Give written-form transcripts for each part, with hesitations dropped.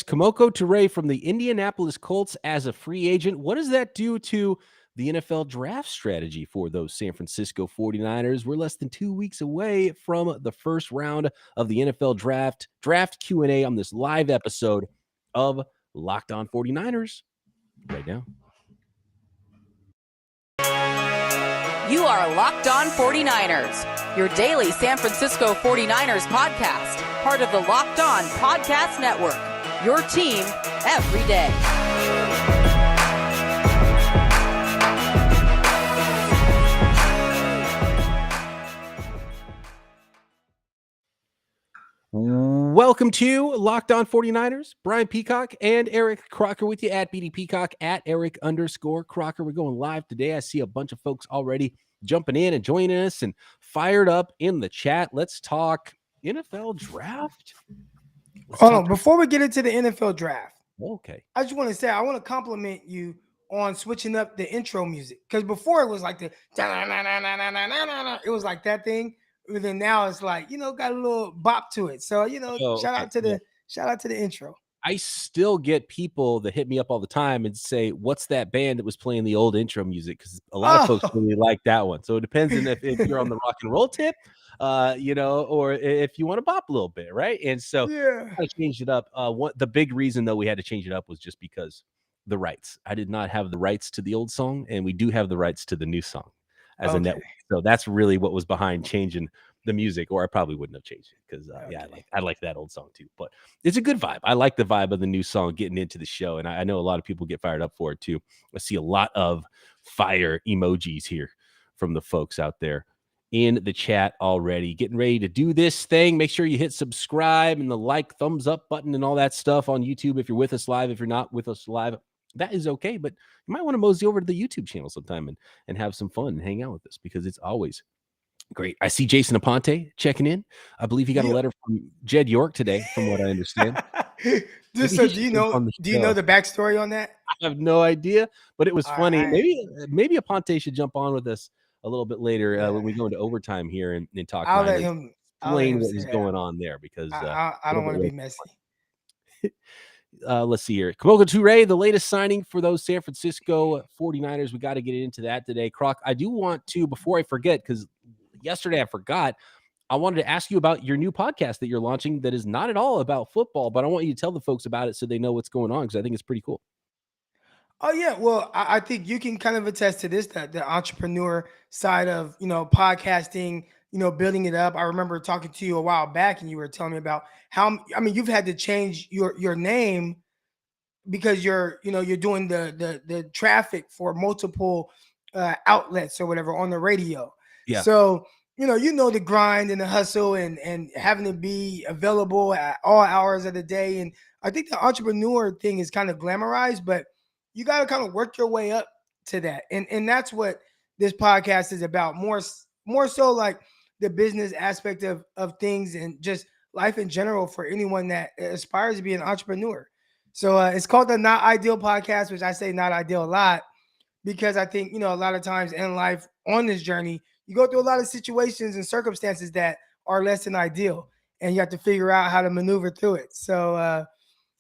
Kemoko Turay from the Indianapolis Colts as a free agent. What does that do to the NFL draft strategy for those San Francisco 49ers? We're less than 2 weeks away from the first round of the NFL draft Q&A on this live episode of Locked On 49ers right now. You are Locked On 49ers, your daily San Francisco 49ers podcast, part of the Locked On Podcast Network, your team every day. Welcome to Locked On 49ers. Brian Peacock and Eric Crocker with you at BD Peacock at Eric_Crocker. We're going live today. I see a bunch of folks already jumping in and joining us and fired up in the chat. Let's talk NFL draft. Hold on. Before we get into the NFL draft, okay, I just want to say I want to compliment you on switching up the intro music, because before it was like the it was like that thing. And then now it's like, got a little bop to it. So, shout out to the intro. I still get people that hit me up all the time and say, what's that band that was playing the old intro music? Because a lot of folks really like that one. So it depends on if you're on the rock and roll tip, or if you want to bop a little bit, right? And so I changed it up. The big reason, though, we had to change it up was just because the rights. I did not have the rights to the old song, and we do have the rights to the new song as a network. So that's really what was behind changing the music, or I probably wouldn't have changed it because I like that old song too. But it's a good vibe. I like the vibe of the new song getting into the show, and I know a lot of people get fired up for it too. I see a lot of fire emojis here from the folks out there in the chat already, getting ready to do this thing. Make sure you hit subscribe and the like, thumbs up button and all that stuff on YouTube if you're with us live. If you're not with us live, that is okay, but you might want to mosey over to the YouTube channel sometime and have some fun and hang out with us, because it's always great. I see Jason Aponte checking in. I believe he got a letter from Jed York today, from what I understand. So do you know the backstory on that? I have no idea, but it was funny. Right. Maybe Aponte should jump on with us a little bit later when we go into overtime here and talk. I'll let him explain what is going on there, because I don't want to be messy. Let's see here. Kemoko Turay, the latest signing for those San Francisco 49ers. We got to get into that today. Croc, I do want to, before I forget, because yesterday I forgot, I wanted to ask you about your new podcast that you're launching that is not at all about football, but I want you to tell the folks about it so they know what's going on, because I think it's pretty cool. Oh, yeah. Well, I think you can kind of attest to this, that the entrepreneur side of, podcasting, building it up. I remember talking to you a while back, and you were telling me about how, you've had to change your name because you're doing the traffic for multiple outlets or whatever on the radio. Yeah. So, the grind and the hustle and having to be available at all hours of the day. And I think the entrepreneur thing is kind of glamorized, but you got to kind of work your way up to that. And that's what this podcast is about. More so like the business aspect of things and just life in general for anyone that aspires to be an entrepreneur. So it's called the Not Ideal Podcast, which I say not ideal a lot, because I think, a lot of times in life on this journey, you go through a lot of situations and circumstances that are less than ideal, and you have to figure out how to maneuver through it. So,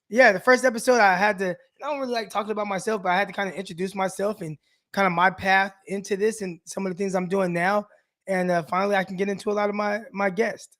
the first episode I don't really like talking about myself, but I had to kind of introduce myself and kind of my path into this and some of the things I'm doing now. And finally, I can get into a lot of my guests.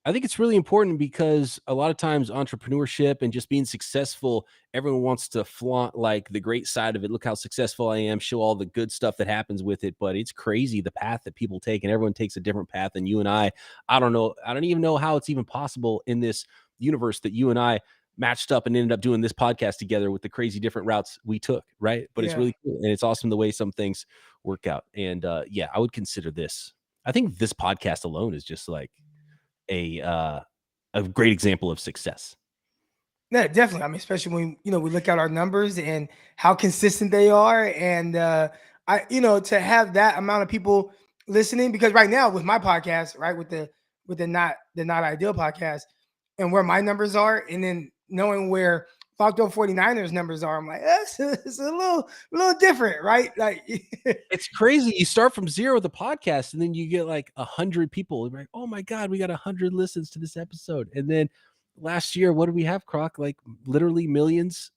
I think it's really important, because a lot of times entrepreneurship and just being successful, everyone wants to flaunt like the great side of it. Look how successful I am, show all the good stuff that happens with it. But it's crazy the path that people take, and everyone takes a different path. And you and I don't know. I don't even know how it's even possible in this universe that you and I matched up and ended up doing this podcast together with the crazy different routes we took. Right. But it's really cool. And it's awesome the way some things work out. And I would consider this. I think this podcast alone is just like a great example of success. Yeah, definitely. Especially when, we look at our numbers and how consistent they are. And to have that amount of people listening, because right now with my podcast, right, with the Not Ideal Podcast, and where my numbers are, and then knowing where Locked On 49ers numbers are, I'm like, it's a little different, right? Like it's crazy. You start from zero with the podcast, and then you get like 100 people. Like, oh my God, we got 100 listens to this episode. And then last year, what did we have, Croc? Like literally millions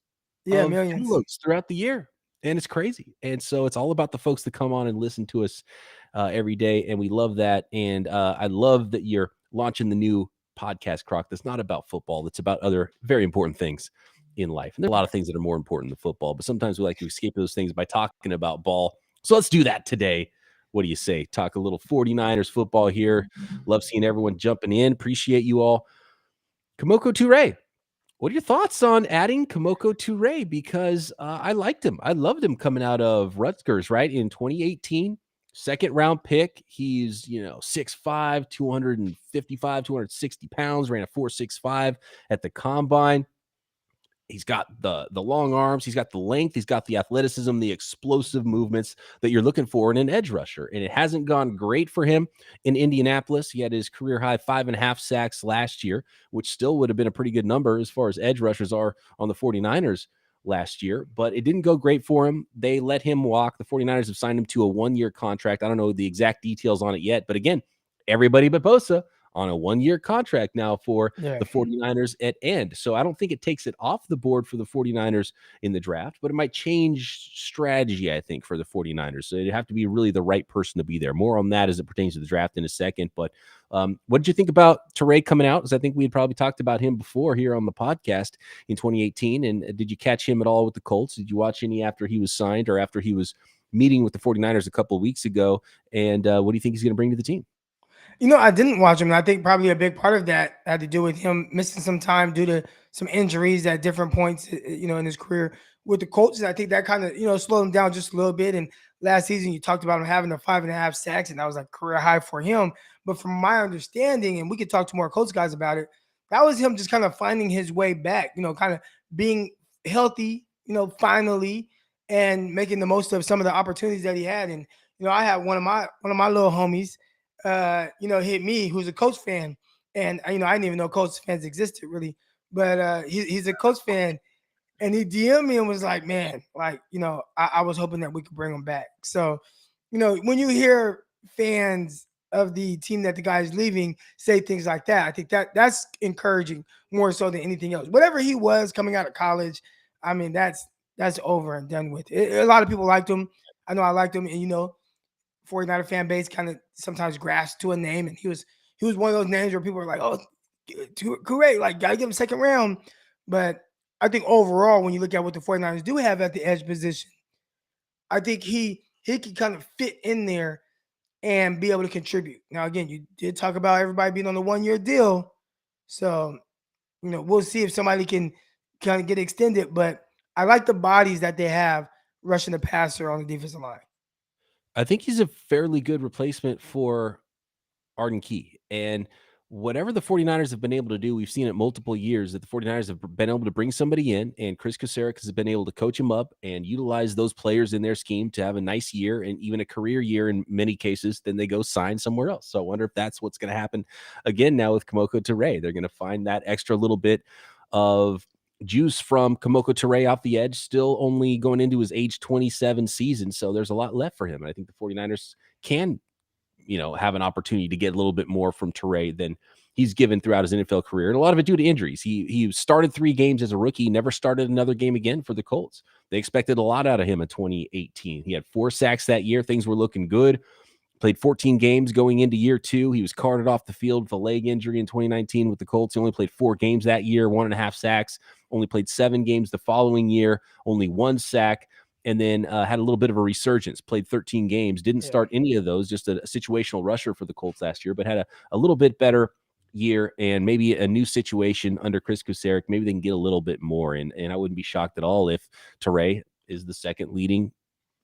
Yeah, of millions. downloads throughout the year. And it's crazy. And so it's all about the folks that come on and listen to us every day. And we love that. And I love that you're launching the new podcast, Croc, that's not about football. That's about other very important things in life. And there are a lot of things that are more important than football, but sometimes we like to escape those things by talking about ball. So let's do that today. What do you say? Talk a little 49ers football here. Love seeing everyone jumping in. Appreciate you all. Kemoko Turay, what are your thoughts on adding Kemoko Turay? Because I liked him. I loved him coming out of Rutgers, right, in 2018. Second round pick. He's, 6'5", 255, 260 pounds, ran a 4.65 at the combine. He's got the long arms. He's got the length. He's got the athleticism, the explosive movements that you're looking for in an edge rusher. And it hasn't gone great for him in Indianapolis. He had his career high 5.5 sacks last year, which still would have been a pretty good number as far as edge rushers are on the 49ers last year. But it didn't go great for him. They let him walk. The 49ers have signed him to a one-year contract. I don't know the exact details on it yet. But again, everybody but Bosa on a one-year contract now for the 49ers at end. So I don't think it takes it off the board for the 49ers in the draft, but it might change strategy, I think, for the 49ers. So it'd have to be really the right person to be there. More on that as it pertains to the draft in a second. But what did you think about Turay coming out? Because I think we had probably talked about him before here on the podcast in 2018. And did you catch him at all with the Colts? Did you watch any after he was signed or after he was meeting with the 49ers a couple of weeks ago? And what do you think he's going to bring to the team? I didn't watch him. And I think probably a big part of that had to do with him missing some time due to some injuries at different points, in his career with the Colts. And I think that kind of, slowed him down just a little bit. And last season, you talked about him having the 5.5 sacks, and that was like career high for him. But from my understanding, and we could talk to more Colts guys about it, that was him just kind of finding his way back, kind of being healthy, finally, and making the most of some of the opportunities that he had. And, I had one of my little homies, hit me, who's a Colts fan. And, I didn't even know Colts fans existed really, but he's a Colts fan. And he DM'd me and was like, man, like, I was hoping that we could bring him back. So, when you hear fans of the team that the guy is leaving say things like that, I think that's encouraging more so than anything else. Whatever he was coming out of college, I mean, that's over and done with. A lot of people liked him. I know I liked him. And, 49er fan base kind of sometimes grasps to a name. And he was one of those names where people are like, oh, great, like, got to give him second round. But I think overall, when you look at what the 49ers do have at the edge position, I think he can kind of fit in there and be able to contribute. Now, again, you did talk about everybody being on the one-year deal. So, we'll see if somebody can kind of get extended. But I like the bodies that they have rushing the passer on the defensive line. I think he's a fairly good replacement for Arden Key. And whatever the 49ers have been able to do, we've seen it multiple years that the 49ers have been able to bring somebody in, and Chris Kosarik has been able to coach him up and utilize those players in their scheme to have a nice year and even a career year in many cases. Then they go sign somewhere else. So I wonder if that's what's going to happen again now with Kemoko Turay. They're going to find that extra little bit of juice from Kemoko Turay off the edge, still only going into his age 27 season. So there's a lot left for him. And I think the 49ers can, have an opportunity to get a little bit more from Turay than he's given throughout his NFL career. And a lot of it due to injuries. He started 3 games as a rookie, never started another game again for the Colts. They expected a lot out of him in 2018. He had 4 sacks that year. Things were looking good. Played 14 games going into year 2. He was carted off the field with a leg injury in 2019 with the Colts. He only played 4 games that year, 1.5 sacks. Only played 7 games the following year, only 1 sack. And then had a little bit of a resurgence, played 13 games, didn't start any of those, just a situational rusher for the Colts last year, but had a little bit better year and maybe a new situation under Chris Kosarik. Maybe they can get a little bit more. And I wouldn't be shocked at all if Turay is the second leading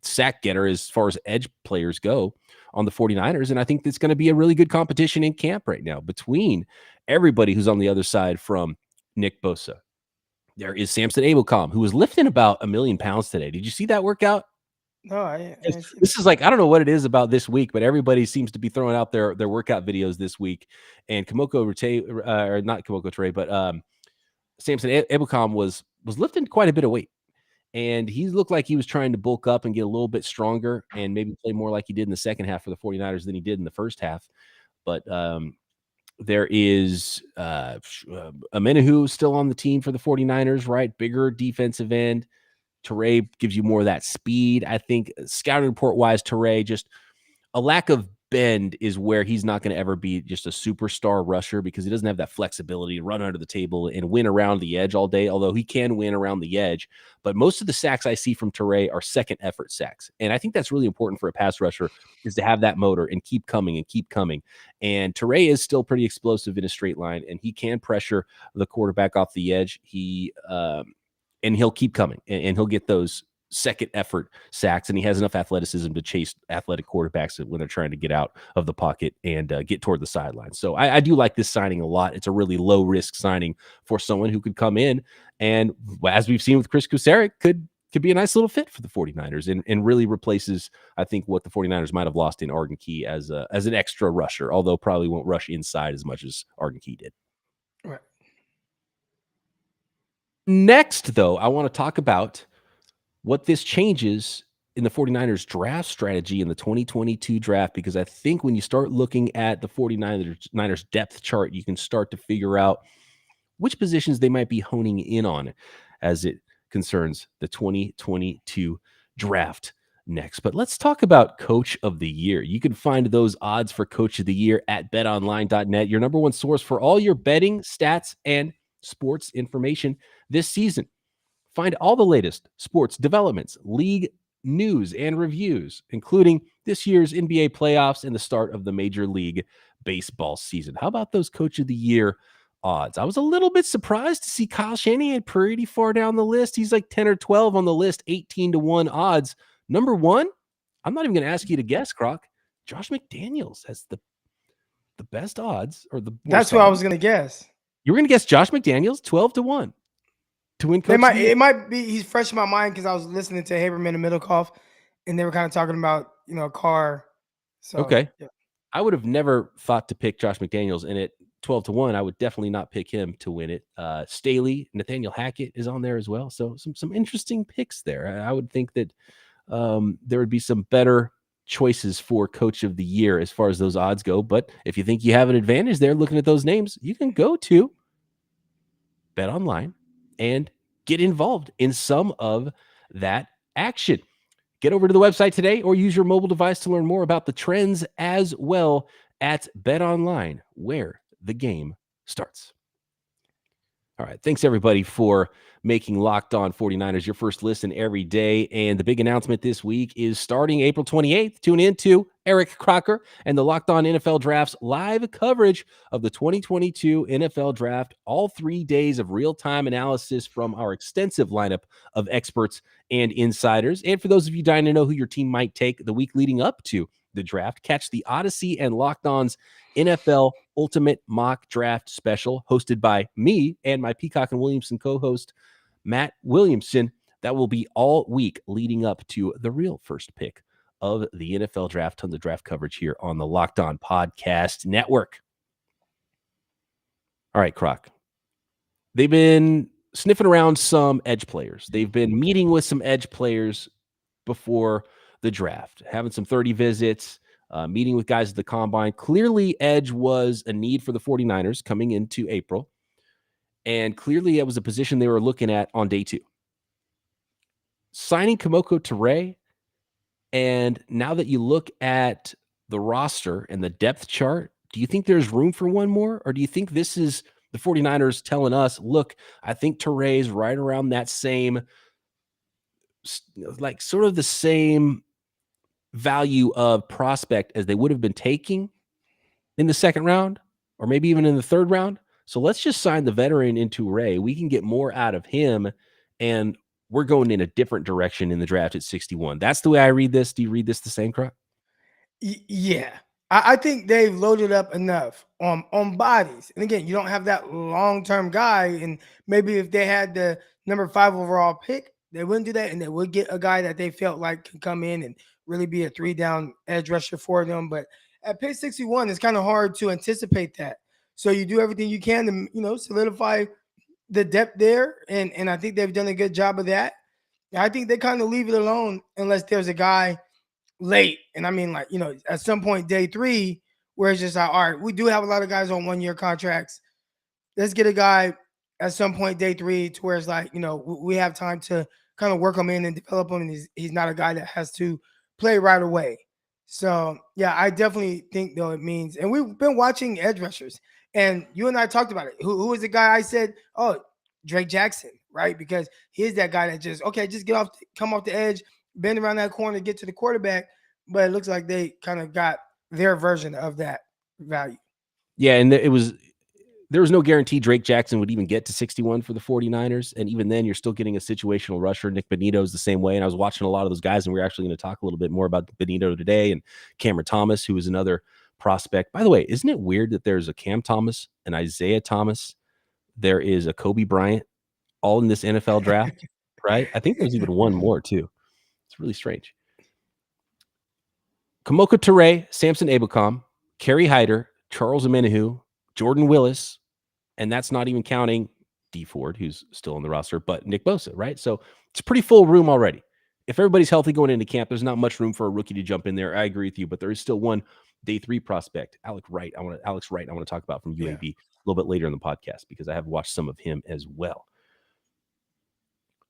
sack getter as far as edge players go on the 49ers. And I think that's going to be a really good competition in camp right now between everybody who's on the other side from Nick Bosa. There is Samson Abelcom, who was lifting about 1 million pounds today. Did you see that workout? No, this is like, I don't know what it is about this week, but everybody seems to be throwing out their workout videos this week. And Kemoko Turay, or not Kemoko Turay, but Samson Abelcom was lifting quite a bit of weight. And he looked like he was trying to bulk up and get a little bit stronger and maybe play more like he did in the second half for the 49ers than he did in the first half. But There is Amenahu still on the team for the 49ers, right? Bigger defensive end. Turay gives you more of that speed. I think scouting report wise, Turay, just a lack of bend is where he's not going to ever be just a superstar rusher because he doesn't have that flexibility to run under the table and win around the edge all day, although he can win around the edge. But most of the sacks I see from Turay are second effort sacks. And I think that's really important for a pass rusher is to have that motor and keep coming and keep coming. And Turay is still pretty explosive in a straight line, and he can pressure the quarterback off the edge. And he'll keep coming and he'll get those second effort sacks, and he has enough athleticism to chase athletic quarterbacks when they're trying to get out of the pocket and get toward the sideline. So I do like this signing a lot. It's a really low risk signing for someone who could come in and, as we've seen with Chris Kusarek, could be a nice little fit for the 49ers and really replaces, I think, what the 49ers might have lost in Arden Key as an extra rusher, although probably won't rush inside as much as Arden Key did. Right. Next, though, I want to talk about what this changes in the 49ers draft strategy in the 2022 draft, because I think when you start looking at the 49ers depth chart, you can start to figure out which positions they might be honing in on as it concerns the 2022 draft next. But let's talk about Coach of the Year. You can find those odds for Coach of the Year at betonline.net, your number one source for all your betting, stats, and sports information this season. Find all the latest sports developments, league news, and reviews, including this year's NBA playoffs and the start of the Major League Baseball season. How about those Coach of the Year odds? I was a little bit surprised to see Kyle Shanahan pretty far down the list. He's like 10 or 12 on the list, 18-1 odds. Number one, I'm not even going to ask you to guess, Croc. Josh McDaniels has the best odds, or the That's what I was going to guess. You were going to guess Josh McDaniels 12-1 to win. It might be he's fresh in my mind because I was listening to Haberman and Middlecoff, and they were kind of talking about Carr. So okay, yeah. I would have never thought to pick Josh McDaniels, and at 12-1, I would definitely not pick him to win it. Staley, Nathaniel Hackett is on there as well, so some interesting picks there. I would think that there would be some better choices for Coach of the Year as far as those odds go. But if you think you have an advantage there looking at those names, you can go to Bet Online and get involved in some of that action. Get over to the website today or use your mobile device to learn more about the trends as well at Bet Online, where the game starts. All right. Thanks, everybody, for making Locked On 49ers your first listen every day. And the big announcement this week is starting April 28th. Tune in to Eric Crocker and the Locked On NFL Draft's live coverage of the 2022 NFL Draft. All 3 days of real-time analysis from our extensive lineup of experts and insiders. And for those of you dying to know who your team might take the week leading up to the draft, catch the Odyssey and Locked On's NFL Ultimate Mock Draft Special, hosted by me and my Peacock and Williamson co-host, Matt Williamson. That will be all week leading up to the real first pick of the NFL Draft. Tons of draft coverage here on the Locked On Podcast Network. All right, Croc. They've been sniffing around some edge players. They've been meeting with some edge players before the draft, having some 30 visits, meeting with guys at the combine. Clearly, edge was a need for the 49ers coming into April. And clearly, it was a position they were looking at on day 2. Signing Kemoko Turay, and now that you look at the roster and the depth chart, do you think there's room for one more? Or do you think this is the 49ers telling us, look, I think Turay's right around that same, like sort of the same value of prospect as they would have been taking in the second round, or maybe even in the third round? So let's just sign the veteran into Ray. We can get more out of him, and we're going in a different direction in the draft at 61. That's the way I read this. Do you read this the same, Croc? Yeah. I think they've loaded up enough on bodies. And again, you don't have that long-term guy, and maybe if they had the number 5 overall pick, they wouldn't do that, and they would get a guy that they felt like can come in and really be a 3-down edge rusher for them. But at pick 61, it's kind of hard to anticipate that. So you do everything you can to, solidify the depth there. And I think they've done a good job of that. I think they kind of leave it alone unless there's a guy late. And I mean, at some point, day 3, where it's just like, all right, we do have a lot of guys on 1 year contracts. Let's get a guy at some point day 3 to where it's like, we have time to kind of work him in and develop him. And he's not a guy that has to play right away. So yeah, I definitely think though it means, and we've been watching edge rushers, and you and I talked about it. Who was the guy I said, oh, Drake Jackson, right? Because he's that guy that just come off the edge, bend around that corner, get to the quarterback. But it looks like they kind of got their version of that value. Yeah, and there was no guarantee Drake Jackson would even get to 61 for the 49ers. And even then, you're still getting a situational rusher. Nick Bonito is the same way. And I was watching a lot of those guys, and we're actually going to talk a little bit more about Bonito today, and Cameron Thomas, who is another prospect. By the way, isn't it weird that there's a Cam Thomas, an Isaiah Thomas, there is a Kobe Bryant, all in this NFL draft, right? I think there's even one more too. It's really strange. Kemoko Turay, Samson Ebukam, Kerry Hyder, Charles Omenihu, Jordan Willis, and that's not even counting D Ford, who's still on the roster, but Nick Bosa, right? So it's a pretty full room already. If everybody's healthy going into camp, there's not much room for a rookie to jump in there. I agree with you, but there is still one day 3 prospect, Alex Wright. I want to talk about from UAB a little bit later in the podcast because I have watched some of him as well.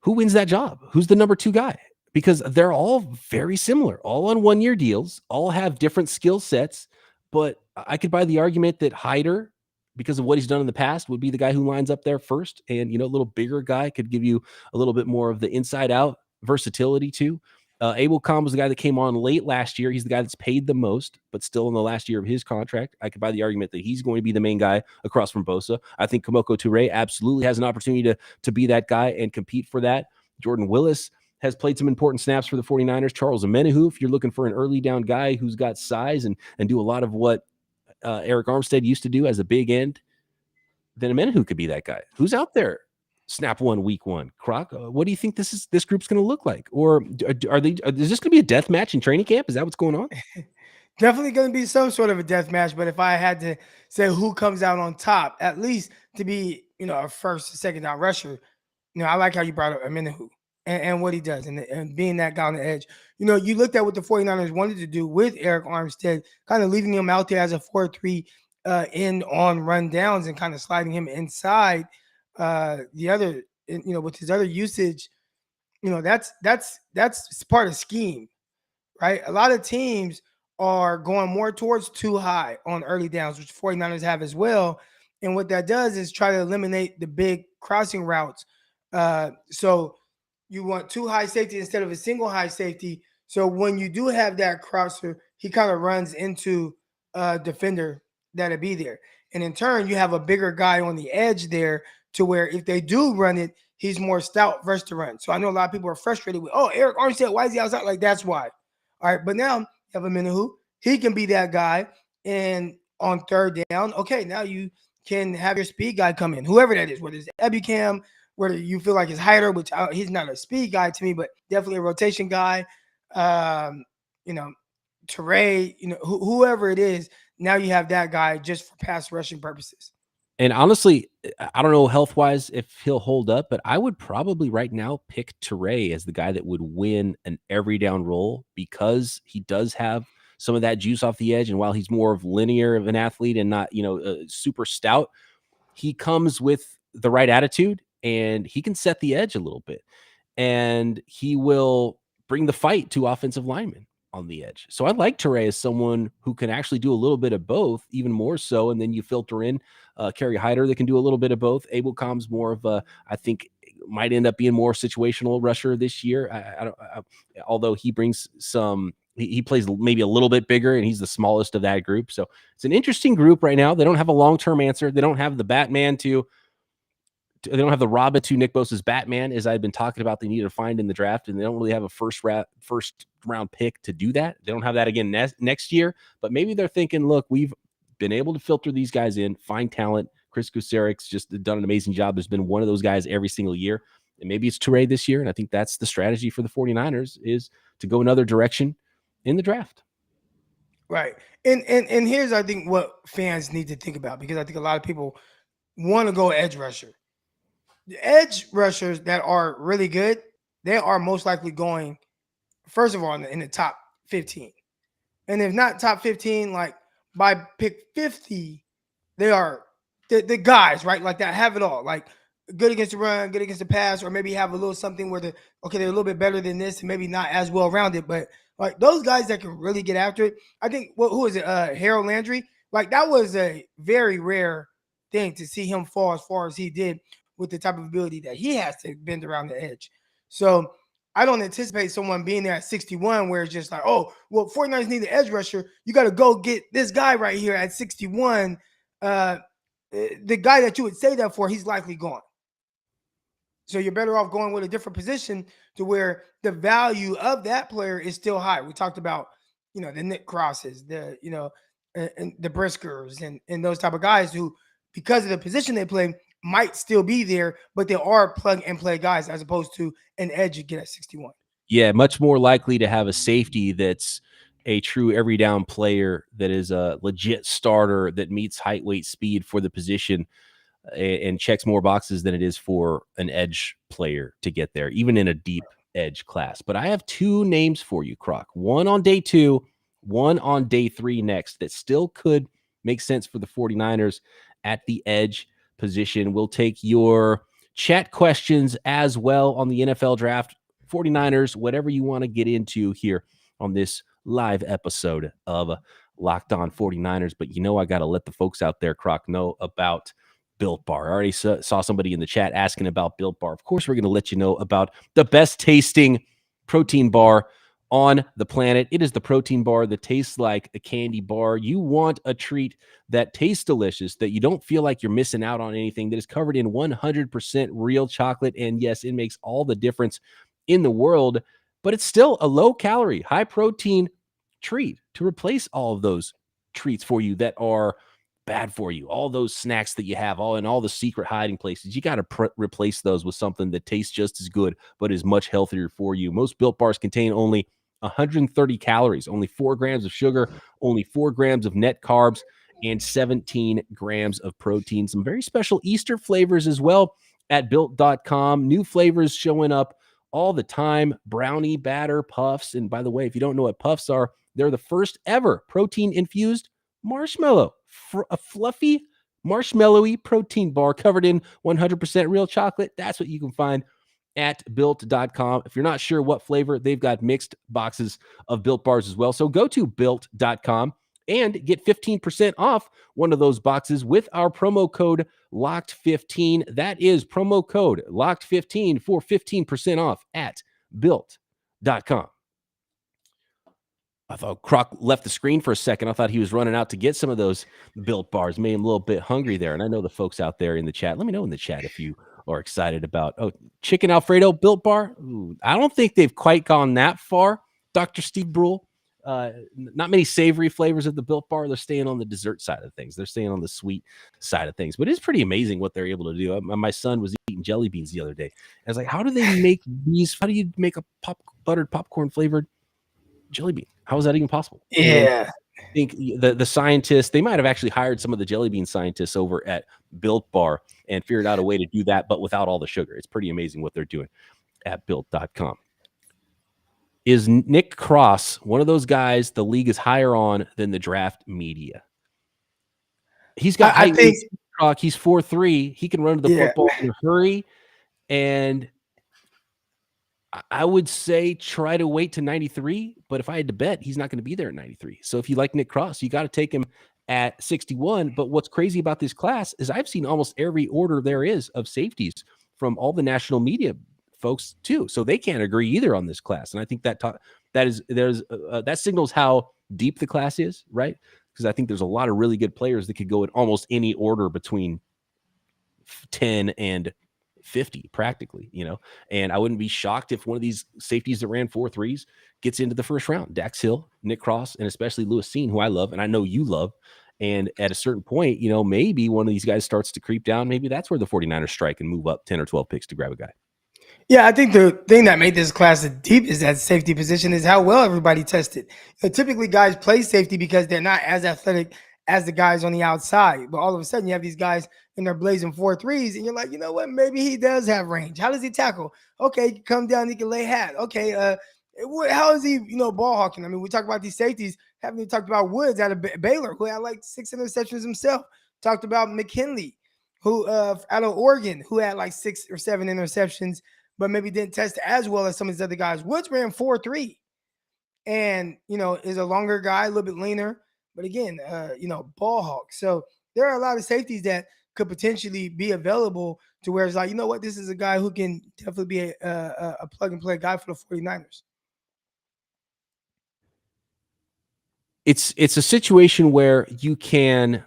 Who wins that job? Who's the number 2 guy? Because they're all very similar, all on 1 year deals, all have different skill sets. But I could buy the argument that Hyder, because of what he's done in the past, would be the guy who lines up there first. And, a little bigger guy could give you a little bit more of the inside out versatility too. Abel Khan was the guy that came on late last year. He's the guy that's paid the most, but still in the last year of his contract. I could buy the argument that he's going to be the main guy across from Bosa. I think Kemoko Turay absolutely has an opportunity to be that guy and compete for that. Jordan Willis has played some important snaps for the 49ers. Charles Omenihu, if you're looking for an early down guy who's got size and do a lot of what Eric Armstead used to do as a big end, then Omenihu could be that guy. Who's out there? Snap 1, week 1. Croc, what do you think this group's going to look like? Or is this going to be a death match in training camp? Is that what's going on? Definitely going to be some sort of a death match. But if I had to say who comes out on top, at least to be, a first or second down rusher, I like how you brought up Omenihu and what he does and being that guy on the edge. You looked at what the 49ers wanted to do with Eric Armstead, kind of leaving him out there as a 4-3 in on run downs and kind of sliding him inside the other, with his other usage. That's part of scheme, right? A lot of teams are going more towards too high on early downs, which 49ers have as well. And what that does is try to eliminate the big crossing routes. So you want 2 high safety instead of a single high safety. So when you do have that crosser, he kind of runs into a defender that'll be there. And in turn, you have a bigger guy on the edge there to where if they do run it, he's more stout versus to run. So I know a lot of people are frustrated with, Eric Armstead, why is he outside? Like, that's why. All right, but now you have Omenihu. He can be that guy. And on third down, okay, now you can have your speed guy come in, whoever that is, whether it's Ebukam, whether you feel like it's Hyder, which he's not a speed guy to me, but definitely a rotation guy. Turay, whoever it is, now you have that guy just for pass rushing purposes. And honestly, I don't know health-wise if he'll hold up, but I would probably right now pick Turay as the guy that would win an every down role because he does have some of that juice off the edge. And while he's more of linear of an athlete and not, super stout, he comes with the right attitude and he can set the edge a little bit. And he will bring the fight to offensive linemen on the edge. So I like Turay as someone who can actually do a little bit of both, even more so. And then you filter in Kerry Hyder that can do a little bit of both. Abel Com's more of a, I think might end up being more situational rusher this year. Although he brings some, he plays maybe a little bit bigger and he's the smallest of that group. So it's an interesting group right now. They don't have a long-term answer. They don't have the Batman they don't have the Robin to Nick Bosa's Batman, as I've been talking about. They need to find in the draft, and they don't really have a first round pick to do that. They don't have that again next year, but maybe they're thinking, look, we've been able to filter these guys in, find talent. Chris Kuceric's just done an amazing job. There's been one of those guys every single year, and maybe it's Turay this year. And I think that's the strategy for the 49ers is to go another direction in the draft. Right. And here's, I think, what fans need to think about, because I think a lot of people want to go edge rusher. The edge rushers that are really good, they are most likely going, first of all, in the top 15. And if not top 15, like by pick 50, they are the guys, right? Like that have it all. Like good against the run, good against the pass, or maybe have a little something where they're a little bit better than this and maybe not as well rounded. But like those guys that can really get after it. I think who is it? Harold Landry. Like that was a very rare thing to see him fall as far as he did with the type of ability that he has to bend around the edge. So I don't anticipate someone being there at 61 where it's just like, oh, well, 49ers need an edge rusher. You got to go get this guy right here at 61. The guy that you would say that for, he's likely gone. So you're better off going with a different position to where the value of that player is still high. We talked about, the Nick Crosses, and the Briskers and those type of guys who, because of the position they play, might still be there, but they are plug and play guys as opposed to an edge you get at 61. Yeah, much more likely to have a safety that's a true every down player that is a legit starter that meets height, weight, speed for the position and checks more boxes than it is for an edge player to get there, even in a deep edge class. But I have two names for you, Croc. One on day 2, one on day 3 next that still could make sense for the 49ers at the edge position. We'll take your chat questions as well on the NFL draft, 49ers, whatever you want to get into here on this live episode of Locked On 49ers. But I got to let the folks out there, Croc, know about Built Bar. I already saw somebody in the chat asking about Built Bar. Of course, we're going to let you know about the best tasting protein bar on the planet. It is the protein bar that tastes like a candy bar. You want a treat that tastes delicious, that you don't feel like you're missing out on anything, that is covered in 100% real chocolate. And yes, it makes all the difference in the world, but it's still a low calorie, high protein treat to replace all of those treats for you that are bad for you, all those snacks that you have, all the secret hiding places. You got to replace those with something that tastes just as good, but is much healthier for you. Most Built Bars contain only 130 calories, only 4 grams of sugar, only 4 grams of net carbs, and 17 grams of protein. Some very special Easter flavors as well at Built.com. New flavors showing up all the time. Brownie batter puffs. And by the way, if you don't know what puffs are, they're the first ever protein-infused marshmallow. A fluffy, marshmallowy protein bar covered in 100% real chocolate. That's what you can find at Built.com. If you're not sure what flavor, they've got mixed boxes of Built Bars as well. So go to Built.com and get 15% off one of those boxes with our promo code LOCKED15. That is promo code LOCKED15 for 15% off at Built.com. I thought Croc left the screen for a second. I thought he was running out to get some of those Built Bars. Made him a little bit hungry there. And I know the folks out there in the chat, let me know in the chat if you are excited about, chicken Alfredo Built Bar. Ooh, I don't think they've quite gone that far, Dr. Steve Brule. Not many savory flavors of the Built Bar. They're staying on the dessert side of things. They're staying on the sweet side of things. But it's pretty amazing what they're able to do. My son was eating jelly beans the other day. I was like, how do they make these? How do you make a buttered popcorn flavored jelly bean? How is that even possible? Yeah. I think the scientists, they might have actually hired some of the jelly bean scientists over at Built Bar and figured out a way to do that, but without all the sugar. It's pretty amazing what they're doing at Built.com. Is Nick Cross one of those guys the league is higher on than the draft media? He's got height. He's 4'3". He can run to the football in a hurry. And I would say try to wait to 93, but if I had to bet, he's not going to be there at 93. So if you like Nick Cross, you got to take him at 61. But what's crazy about this class is I've seen almost every order there is of safeties from all the national media folks too. So they can't agree either on this class. And I think that signals how deep the class is, right? Because I think there's a lot of really good players that could go in almost any order between 10 and 50 practically, and I wouldn't be shocked if one of these safeties that ran 4.3s gets into the first round. Dax Hill, Nick Cross, and especially Lewis Seen, who I love and I know you love. And at a certain point, maybe one of these guys starts to creep down. Maybe that's where the 49ers strike and move up 10 or 12 picks to grab a guy. Yeah, I think the thing that made this class the deepest at safety position is how well everybody tested. Typically, guys play safety because they're not as athletic as the guys on the outside. But all of a sudden, you have these guys and they're blazing 4.3s, and you're like, you know what? Maybe he does have range. How does he tackle? Okay, he can come down, he can lay hat. Okay, how is he, ball hawking? I mean, we talk about these safeties Haven't even talked about Woods out of Baylor, who had like 6 interceptions himself. Talked about Mckinley, who out of Oregon, who had like 6 or 7 interceptions, but maybe didn't test as well as some of these other guys. Woods ran 4.3, and is a longer guy, a little bit leaner, but again, ball hawk. So there are a lot of safeties that could potentially be available to where it's like, you know what, this is a guy who can definitely be a plug and play guy for the 49ers. It's a situation where you can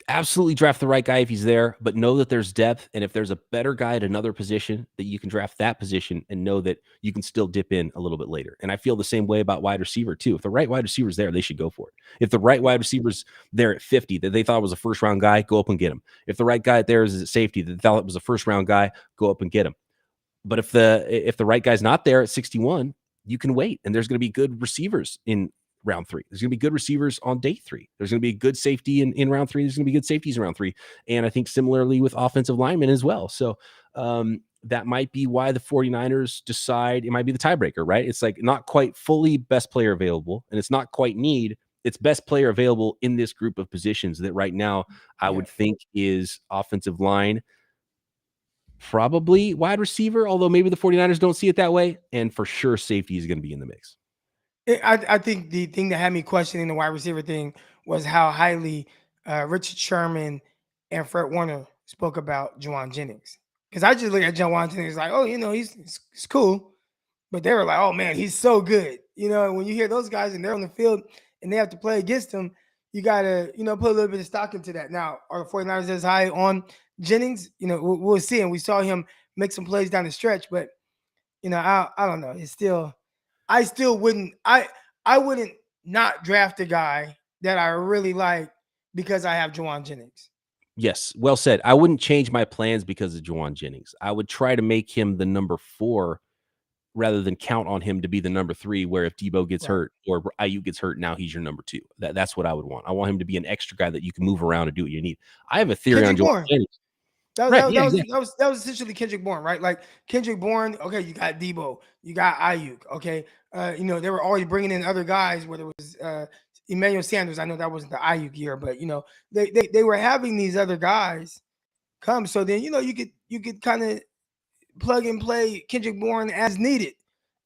absolutely draft the right guy if he's there, but know that there's depth. And if there's a better guy at another position, that you can draft that position and know that you can still dip in a little bit later. And I feel the same way about wide receiver too. If the right wide receiver is there, they should go for it. If the right wide receiver's there at 50 that they thought was a first round guy, go up and get him. If the right guy there is at safety that they thought was a first round guy, go up and get him. But if the right guy's not there at 61, you can wait. And there's going to be good receivers in round 3. There's going to be good receivers on day 3. There's going to be a good safety in round 3. There's going to be good safeties in round 3. And I think similarly with offensive linemen as well. So that might be why the 49ers decide it might be the tiebreaker, right? It's like not quite fully best player available, and it's not quite need. It's best player available in this group of positions that right now I would think is offensive line, probably wide receiver, although maybe the 49ers don't see it that way. And for sure, safety is going to be in the mix. I think the thing that had me questioning the wide receiver thing was how highly Richard Sherman and Fred Warner spoke about Jauan Jennings. Because I just look at Jauan Jennings like, oh, he's cool. But they were like, oh, man, he's so good. When you hear those guys and they're on the field and they have to play against him, you got to, put a little bit of stock into that. Now, are the 49ers as high on Jennings? We'll see. And we saw him make some plays down the stretch. But, I don't know. It's still – I still wouldn't not draft a guy that I really like because I have Jauan Jennings. Yes, well said. I wouldn't change my plans because of Jauan Jennings. I would try to make him the number 4 rather than count on him to be the number 3, where if Debo gets hurt or Ayuk gets hurt, now he's your number 2. That's what I would want. I want him to be an extra guy that you can move around and do what you need. I have a theory on Jauan Jennings. That was essentially Kendrick Bourne, right? Like Kendrick Bourne, okay, you got Debo, you got Ayuk, okay. They were already bringing in other guys, whether it was Emmanuel Sanders. I know that wasn't the Ayuk year, but they were having these other guys come. So then you could kind of plug and play Kendrick Bourne as needed,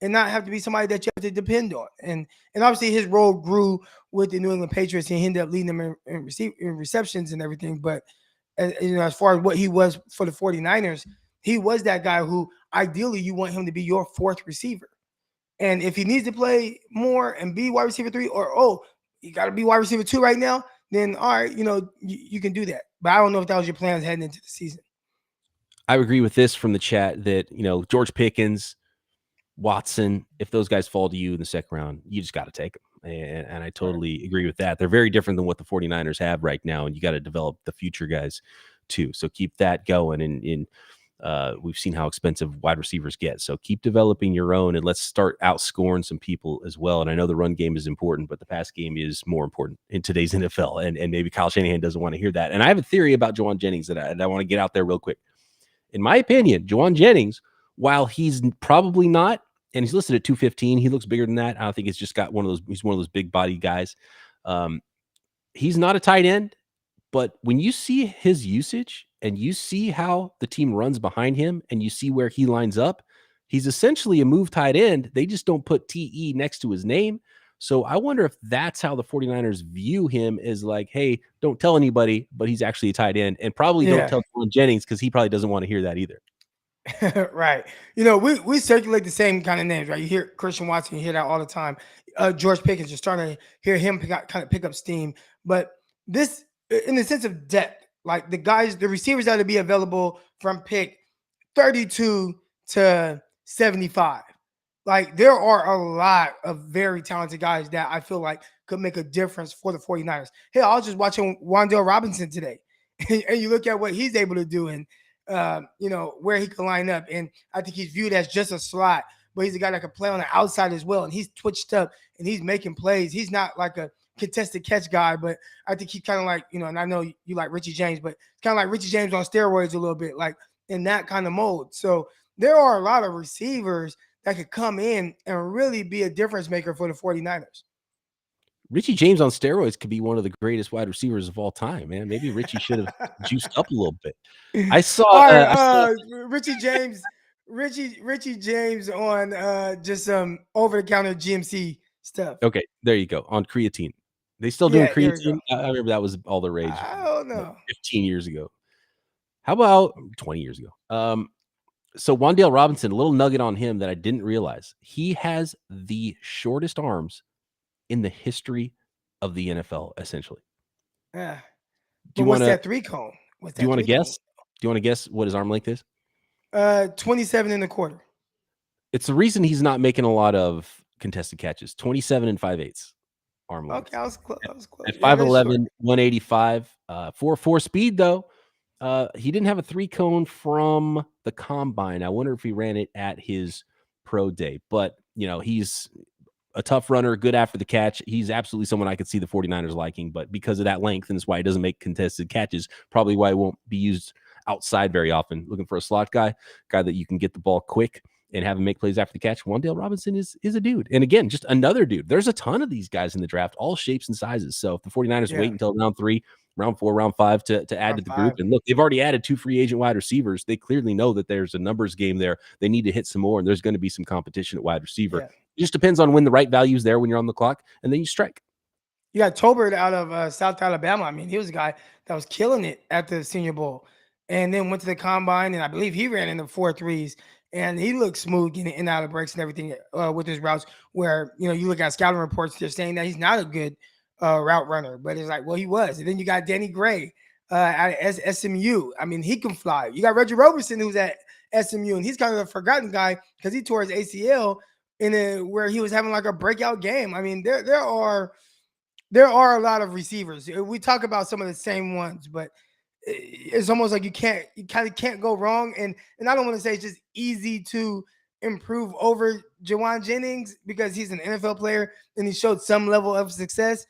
and not have to be somebody that you have to depend on. And obviously his role grew with the New England Patriots, and he ended up leading them in receptions and everything. But as far as what he was for the 49ers, he was that guy who ideally you want him to be your 4th receiver. And if he needs to play more and be wide receiver 3, or you got to be wide receiver 2 right now, then all right, you can do that. But I don't know if that was your plans heading into the season. I agree with this from the chat that George Pickens, Watson, if those guys fall to you in the second round, you just got to take them. And I totally agree with that. They're very different than what the 49ers have right now, and you got to develop the future guys too. So keep that going. And we've seen how expensive wide receivers get. So keep developing your own, and let's start outscoring some people as well. And I know the run game is important, but the pass game is more important in today's NFL. And maybe Kyle Shanahan doesn't want to hear that. And I have a theory about Jauan Jennings that I want to get out there real quick. In my opinion, Jauan Jennings, while he's probably not, and he's listed at 215, he looks bigger than that. I don't think he's just got he's one of those big body guys. He's not a tight end, but when you see his usage and you see how the team runs behind him and you see where he lines up, he's essentially a move tight end. They just don't put TE next to his name. So I wonder if that's how the 49ers view him, is like, hey, don't tell anybody, but he's actually a tight end. And probably don't tell Jauan Jennings, because he probably doesn't want to hear that either. Right. We circulate the same kind of names, right? You hear Christian Watson, you hear that all the time. George Pickens, you're starting to hear him kind of pick up steam. But this, in the sense of depth, like the receivers that will be available from pick 32 to 75. Like, there are a lot of very talented guys that I feel like could make a difference for the 49ers. Hey, I was just watching Wan'Dale Robinson today, and you look at what he's able to do and where he can line up. And I think he's viewed as just a slot, but he's a guy that can play on the outside as well. And he's twitched up and he's making plays. He's not like a contested catch guy, but I think he's kind of like, and I know you like Richie James, but it's kind of like Richie James on steroids a little bit, like in that kind of mold. So there are a lot of receivers that could come in and really be a difference maker for the 49ers. Richie James on steroids could be one of the greatest wide receivers of all time, man. Maybe Richie should have juiced up a little bit. I saw. All right, Richie James on just some over-the-counter GMC stuff. Okay, there you go. On creatine. They still doing creatine? I remember that was all the rage. I don't know. 15 years ago. How about 20 years ago? So Wan'Dale Robinson, a little nugget on him that I didn't realize. He has the shortest arms in the history of the NFL, essentially. Do you want that 3-cone? Do you want to guess? Do you want to guess what his arm length is? 27 and a quarter. It's the reason he's not making a lot of contested catches. 27 and 5/8 arm length. Okay, I was close. At 5'11", 185, 4.4 speed though. He didn't have a 3-cone from the combine. I wonder if he ran it at his pro day, but he's a tough runner, good after the catch. He's absolutely someone I could see the 49ers liking, but because of that length, and that's why he doesn't make contested catches, probably why he won't be used outside very often. Looking for a slot guy that you can get the ball quick and have him make plays after the catch. Wan'Dale Robinson is a dude. And again, just another dude. There's a ton of these guys in the draft, all shapes and sizes. So if the 49ers wait until round 3, round 4, round 5 to add to the group, and look, they've already added 2 free agent wide receivers. They clearly know that there's a numbers game there. They need to hit some more, and there's going to be some competition at wide receiver. Yeah. It just depends on when the right value is there when you're on the clock, and then you strike. You got Tolbert out of South Alabama. I mean, he was a guy that was killing it at the Senior Bowl, and then went to the combine, and I believe he ran in the 4.3s, and he looked smooth getting in and out of breaks and everything with his routes. Where you look at scouting reports, they're saying that he's not a good route runner, but it's like, well, he was. And then you got Danny Gray at SMU. I mean, he can fly. You got Reggie Roberson, who's at SMU, and he's kind of a forgotten guy because he tore his ACL where he was having like a breakout game. I mean, there are a lot of receivers. We talk about some of the same ones, but it's almost like you kind of can't go wrong. And I don't want to say it's just easy to improve over Jawan Jennings because he's an NFL player and he showed some level of success.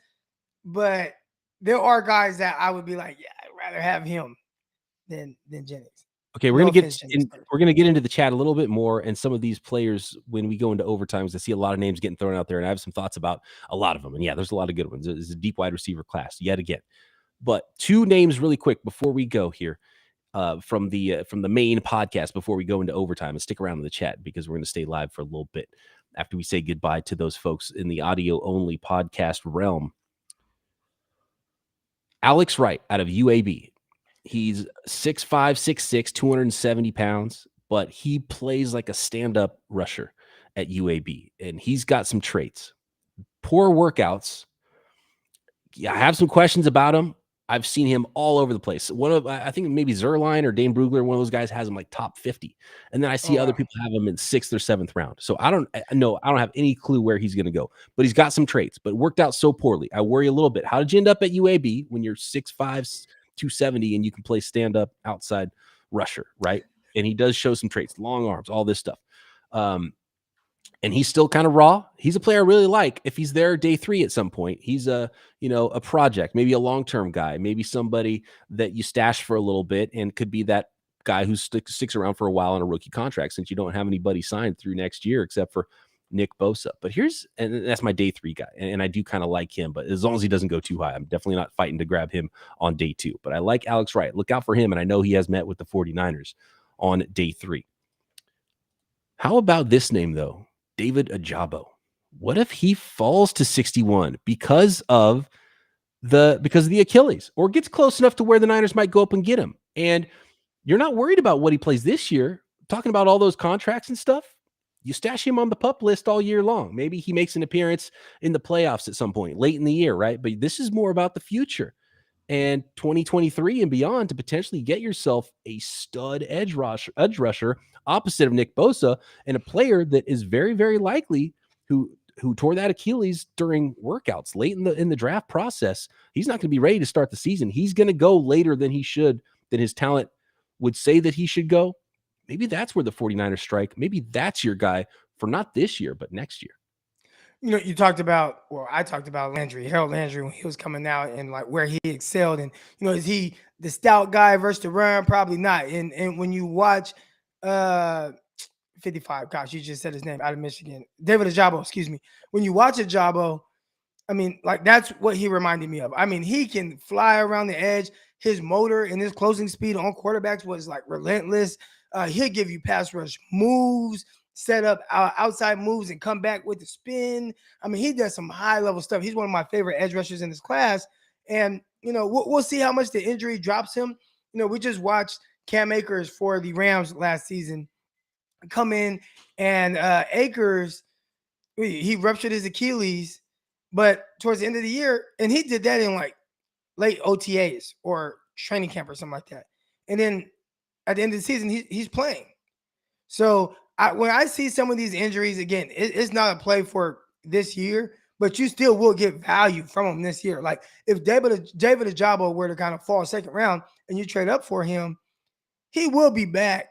But there are guys that I would be like, yeah, I'd rather have him than Jennings. Okay, we're gonna get into the chat a little bit more, and some of these players when we go into overtimes. I see a lot of names getting thrown out there, and I have some thoughts about a lot of them. And yeah, there's a lot of good ones. It's a deep wide receiver class yet again. But 2 names really quick before we go here from the main podcast before we go into overtime, and stick around in the chat because we're going to stay live for a little bit after we say goodbye to those folks in the audio only podcast realm. Alex Wright out of UAB. He's 6'5", 6'6", 270 pounds, but he plays like a stand-up rusher at UAB, and he's got some traits. Poor workouts. Yeah, I have some questions about him. I've seen him all over the place. I think maybe Zerline or Dane Brugler, one of those guys has him like top 50. And then I see other people have him in 6th or 7th round. So I don't have any clue where he's going to go, but he's got some traits, but worked out so poorly. I worry a little bit. How did you end up at UAB when you're 6'5", 270 and you can play stand-up outside rusher, right? And he does show some traits, long arms, all this stuff. And he's still kind of raw. He's a player I really like. If he's there day 3 at some point, he's a project, maybe a long-term guy, maybe somebody that you stash for a little bit and could be that guy who sticks around for a while on a rookie contract since you don't have anybody signed through next year except for Nick Bosa. But and that's my day 3 guy. And I do kind of like him, but as long as he doesn't go too high, I'm definitely not fighting to grab him on day 2. But I like Alex Wright. Look out for him. And I know he has met with the 49ers on day 3. How about this name, though? David Ajabo. What if he falls to 61 because of the Achilles, or gets close enough to where the Niners might go up and get him? And you're not worried about what he plays this year. Talking about all those contracts and stuff, you stash him on the PUP list all year long. Maybe he makes an appearance in the playoffs at some point late in the year, right? But this is more about the future and 2023 and beyond to potentially get yourself a stud edge rusher opposite of Nick Bosa, and a player that is very, very likely who tore that Achilles during workouts late in the draft process. He's not going to be ready to start the season. He's going to go later than he should, than his talent would say that he should go. Maybe that's where the 49ers strike. Maybe that's your guy for not this year, but next year. I talked about Harold Landry, when he was coming out and like where he excelled. And, is he the stout guy versus the run? Probably not. And when you watch 55, gosh, you just said his name, out of Michigan, David Ajabo, excuse me. When you watch Ajabo, I mean, like that's what he reminded me of. I mean, he can fly around the edge. His motor and his closing speed on quarterbacks was like relentless. He'll give you pass rush moves, set up outside moves, and come back with the spin. I mean, he does some high level stuff. He's one of my favorite edge rushers in this class. And, we'll see how much the injury drops him. We just watched Cam Akers for the Rams last season come in, and Akers, he ruptured his Achilles, but towards the end of the year, and he did that in like late OTAs or training camp or something like that. And then at the end of the season, he's playing. So when I see some of these injuries, again, it's not a play for this year, but you still will get value from him this year. Like if David Ajabo were to kind of fall second round and you trade up for him, he will be back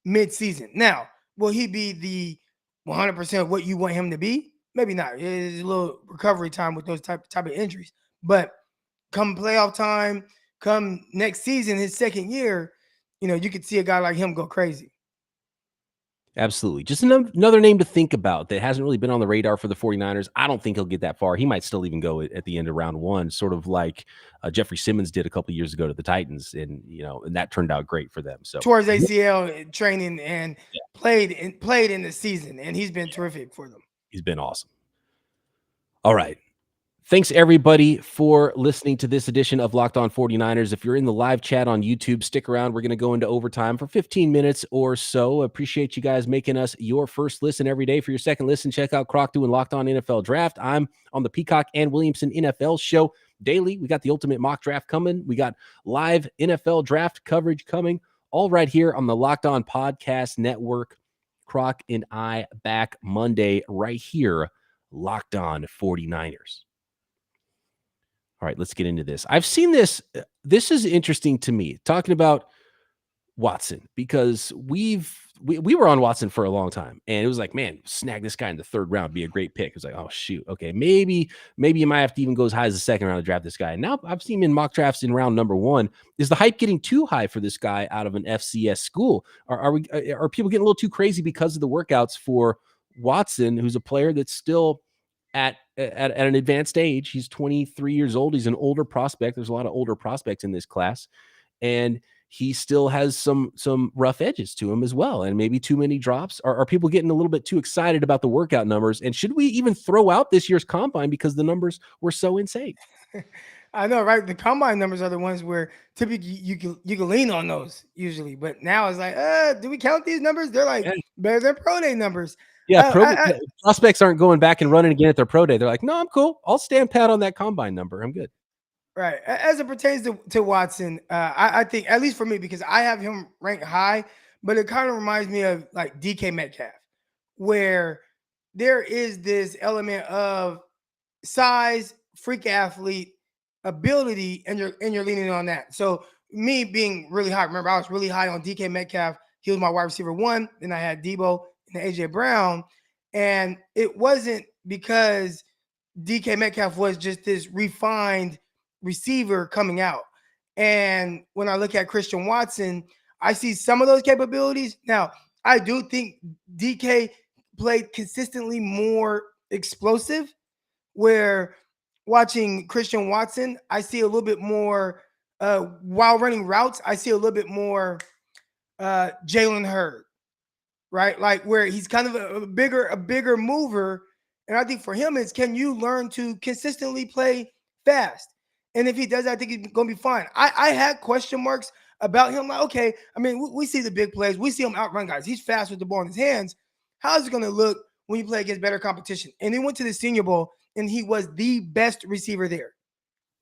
mid-season. Now, will he be the 100% what you want him to be? Maybe not. It's a little recovery time with those type of injuries. But come playoff time, come next season, his second year, you could see a guy like him go crazy. Absolutely. Just another name to think about that hasn't really been on the radar for the 49ers. I don't think he'll get that far. He might still even go at the end of round one, sort of like Jeffrey Simmons did a couple years ago to the Titans. And, and that turned out great for them. So towards ACL training and played in the season. And he's been terrific for them. He's been awesome. All right. Thanks, everybody, for listening to this edition of Locked On 49ers. If you're in the live chat on YouTube, stick around. We're going to go into overtime for 15 minutes or so. Appreciate you guys making us your first listen every day. For your second listen, check out Croc doing Locked On NFL Draft. I'm on the Peacock and Williamson NFL show daily. We got the ultimate mock draft coming. We got live NFL draft coverage coming, all right here on the Locked On Podcast Network. Croc and I back Monday right here, Locked On 49ers. All right, let's get into this. I've seen this. This is interesting to me, talking about Watson, because we were on Watson for a long time, and it was like, man, snag this guy in the third round, be a great pick. It was like, oh shoot, okay, maybe you might have to even go as high as the second round to draft this guy. And now I've seen him in mock drafts in round number one. Is the hype getting too high for this guy out of an FCS school? Are people getting a little too crazy because of the workouts for Watson, who's a player that's still at an advanced age? He's 23 years old. He's an older prospect. There's a lot of older prospects in this class, and he still has some rough edges to him as well, and maybe too many drops. Are people getting a little bit too excited about the workout numbers? And should we even throw out this year's combine because the numbers were so insane? I know, right? The combine numbers are the ones where typically you can lean on those usually, but now it's like, do we count these numbers? They're like better than pro day numbers. Yeah, prospects aren't going back and running again at their pro day. They're like, no, I'm cool. I'll stand pat on that combine number. I'm good. Right. As it pertains to Watson, I think, at least for me, because I have him ranked high, but it kind of reminds me of like DK Metcalf, where there is this element of size, freak athlete, ability, and you're leaning on that. So me being really high, remember I was really high on DK Metcalf. He was my wide receiver one. Then I had Debo and AJ Brown. And it wasn't because DK Metcalf was just this refined receiver coming out. And when I look at Christian Watson, I see some of those capabilities. Now, I do think DK played consistently more explosive, where watching Christian Watson, I see a little bit more while running routes. I see a little bit more Jalen Hurd, right? Like where he's kind of a bigger mover. And I think for him, it's, can you learn to consistently play fast? And if he does, I think he's going to be fine. I had question marks about him. Like, okay, I mean, we see the big plays. We see him outrun guys. He's fast with the ball in his hands. How is it going to look when you play against better competition? And he went to the Senior Bowl, and he was the best receiver there.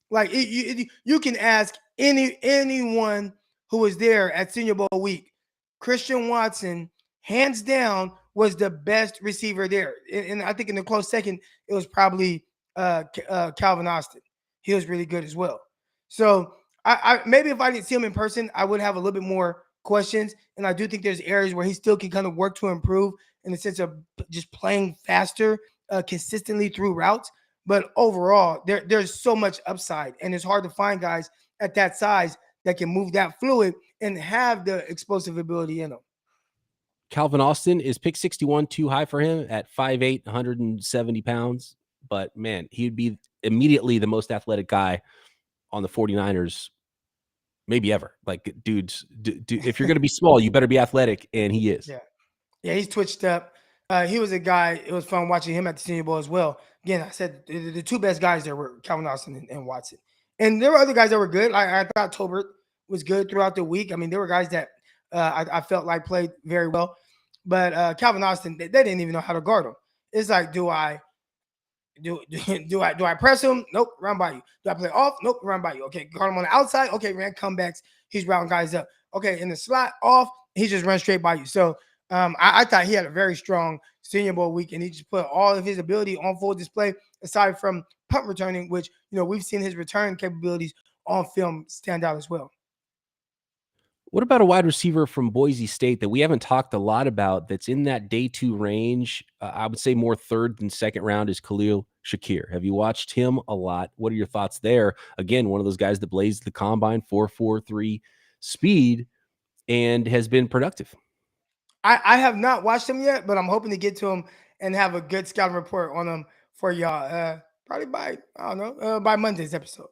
Like, you can ask anyone who was there at Senior Bowl week. Christian Watson, hands down, was the best receiver there. And I think in the close second, it was probably Calvin Austin. He was really good as well. So I maybe if I didn't see him in person, I would have a little bit more questions. And I do think there's areas where he still can kind of work to improve in the sense of just playing faster consistently through routes. But overall, there's so much upside, and it's hard to find guys at that size that can move that fluid and have the explosive ability in them. Calvin Austin is pick 61 too high for him at 5'8", 170 pounds. But man, he'd be immediately the most athletic guy on the 49ers maybe ever. Like, dudes, if you're going to be small, you better be athletic, and he is. Yeah, he's twitched up. He was a guy. It was fun watching him at the Senior Bowl as well. Again, I said the two best guys there were Calvin Austin and Watson, and there were other guys that were good. I thought Tolbert was good throughout the week. I mean, there were guys that I felt like played very well, but Calvin Austin, they didn't even know how to guard him. It's like, do I press him? Nope, run by you. Do I play off? Nope, run by you. Okay, guard him on the outside. Okay, ran comebacks. He's routing guys up. Okay, in the slot off, he just runs straight by you. So I thought he had a very strong Senior Bowl week, and he just put all of his ability on full display, aside from punt returning, which, we've seen his return capabilities on film stand out as well. What about a wide receiver from Boise State that we haven't talked a lot about that's in that day 2 range? I would say more third than second round is Khalil Shakir. Have you watched him a lot? What are your thoughts there? Again, one of those guys that blazed the combine, 4.43 speed, and has been productive. I have not watched him yet, but I'm hoping to get to him and have a good scouting report on him for y'all. Probably by Monday's episode.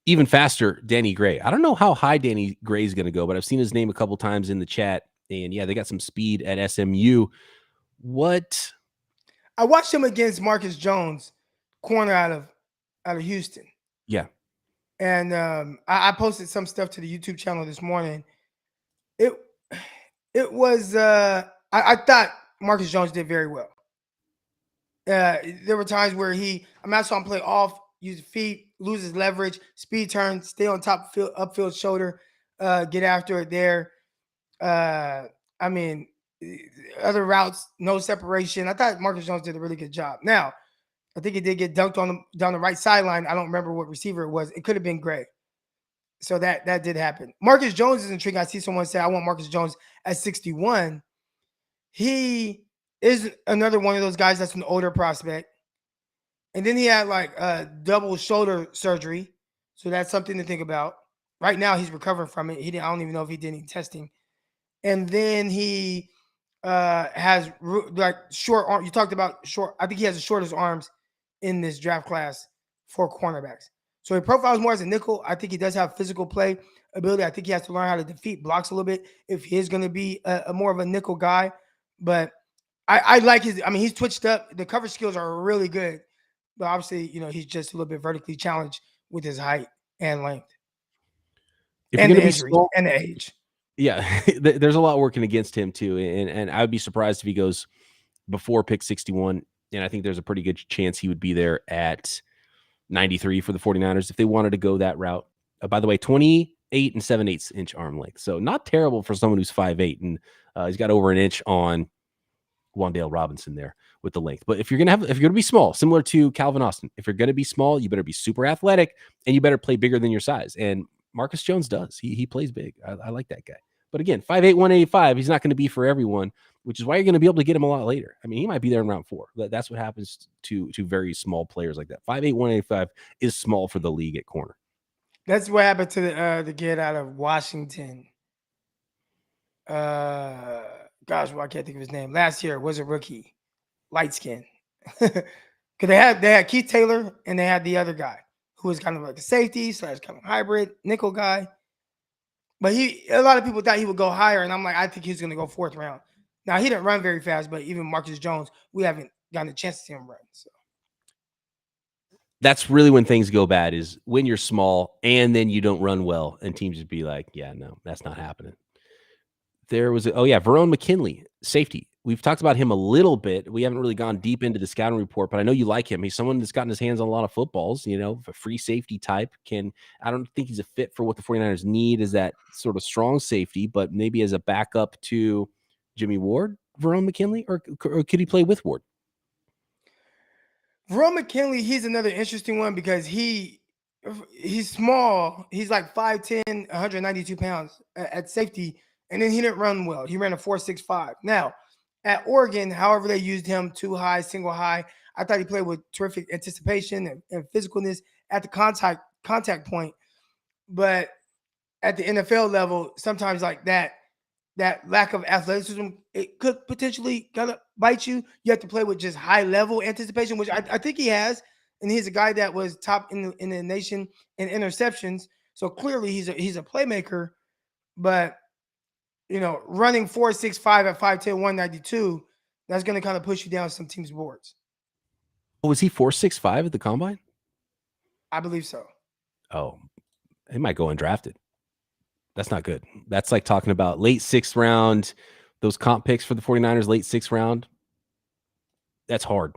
Even faster, Danny Gray. I don't know how high Danny Gray is going to go, but I've seen his name a couple times in the chat, and yeah, they got some speed at SMU. What? I watched him against Marcus Jones, corner out of Houston. Yeah, and I posted some stuff to the YouTube channel this morning. It was I thought Marcus Jones did very well. There were times where I saw him play off, use the feet, loses leverage, speed turn, stay on top field, upfield shoulder, get after it there. I mean, other routes, no separation. I thought Marcus Jones did a really good job. Now, I think he did get dunked on down the right sideline. I don't remember what receiver it was. It could have been Gray. So that did happen. Marcus Jones is intriguing. I see someone say, I want Marcus Jones at 61. He is another one of those guys that's an older prospect. And then he had like double shoulder surgery. So that's something to think about. Right now, he's recovering from it. I don't even know if he did any testing. And then he has like short arm. You talked about short. I think he has the shortest arms in this draft class for cornerbacks. So he profiles more as a nickel. I think he does have physical play ability. I think he has to learn how to defeat blocks a little bit if he is going to be a more of a nickel guy. But I like his. I mean, he's twitched up. The coverage skills are really good. But obviously, he's just a little bit vertically challenged with his height and length. And the injuries and the age. Yeah, there's a lot working against him too. And I would be surprised if he goes before pick 61. And I think there's a pretty good chance he would be there at 93 for the 49ers if they wanted to go that route. By the way, 28 and 7/8 inch arm length. So not terrible for someone who's 5'8", and he's got over an inch on Wan'Dale Robinson there with the length. But if you're going to be small, similar to Calvin Austin, if you're going to be small, you better be super athletic and you better play bigger than your size. And Marcus Jones does. He plays big. I like that guy. But again, 5'8", 185, he's not going to be for everyone, which is why you're going to be able to get him a lot later. I mean, he might be there in round 4. That's what happens to very small players like that. 5'8", 185 is small for the league at corner. That's what happened to the kid out of Washington. Gosh, I can't think of his name. Last year was a rookie, light skin. Because they had Keith Taylor and they had the other guy who was kind of like a safety / kind of hybrid nickel guy. But a lot of people thought he would go higher, and I'm like, I think he's going to go 4th round. Now, he didn't run very fast, but even Marcus Jones, we haven't gotten a chance to see him run. So that's really when things go bad, is when you're small and then you don't run well, and teams just be like, yeah, no, that's not happening. There was Verone McKinley, safety. We've talked about him a little bit. We haven't really gone deep into the scouting report, but I know you like him. He's someone that's gotten his hands on a lot of footballs, a free safety type. I don't think he's a fit for what the 49ers need, is that sort of strong safety, but maybe as a backup to Jimmy Ward, Verone McKinley, or could he play with Ward? Verone McKinley, he's another interesting one because he's small. He's like 5'10", 192 pounds at safety, and then he didn't run well. He ran a 4.65. Now, at Oregon, however they used him, 2 high, single high, I thought he played with terrific anticipation and physicalness at the contact point. But at the NFL level, sometimes like that lack of athleticism, it could potentially kind of bite you. You have to play with just high level anticipation, which I think he has. and he's a guy that was top in the nation in interceptions. So clearly he's a playmaker, but running 4.65 at 5'10", 192, that's going to kind of push you down some teams' boards. Oh, was he 4.65 at the combine? I believe so. Oh, he might go undrafted. That's not good. That's like talking about late 6th round, those comp picks for the 49ers, late 6th round. That's hard.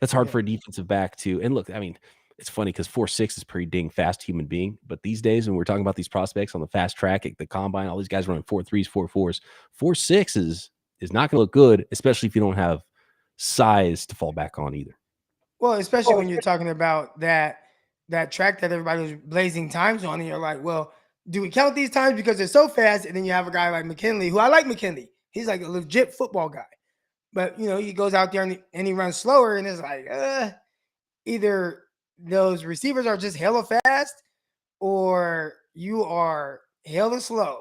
That's hard for a defensive back too. And look, I mean, it's funny because 4.6 is pretty dang fast human being. But these days, when we're talking about these prospects on the fast track at the combine, all these guys running 4.3s, 4.4s, 4.6 is not going to look good, especially if you don't have size to fall back on either. Well, especially when you're talking about that track that everybody was blazing times on, and you're like, well, do we count these times because they're so fast? And then you have a guy like Mckinley, who I like Mckinley. He's like a legit football guy. But, he goes out there and he runs slower, and it's like, either those receivers are just hella fast or you are hella slow.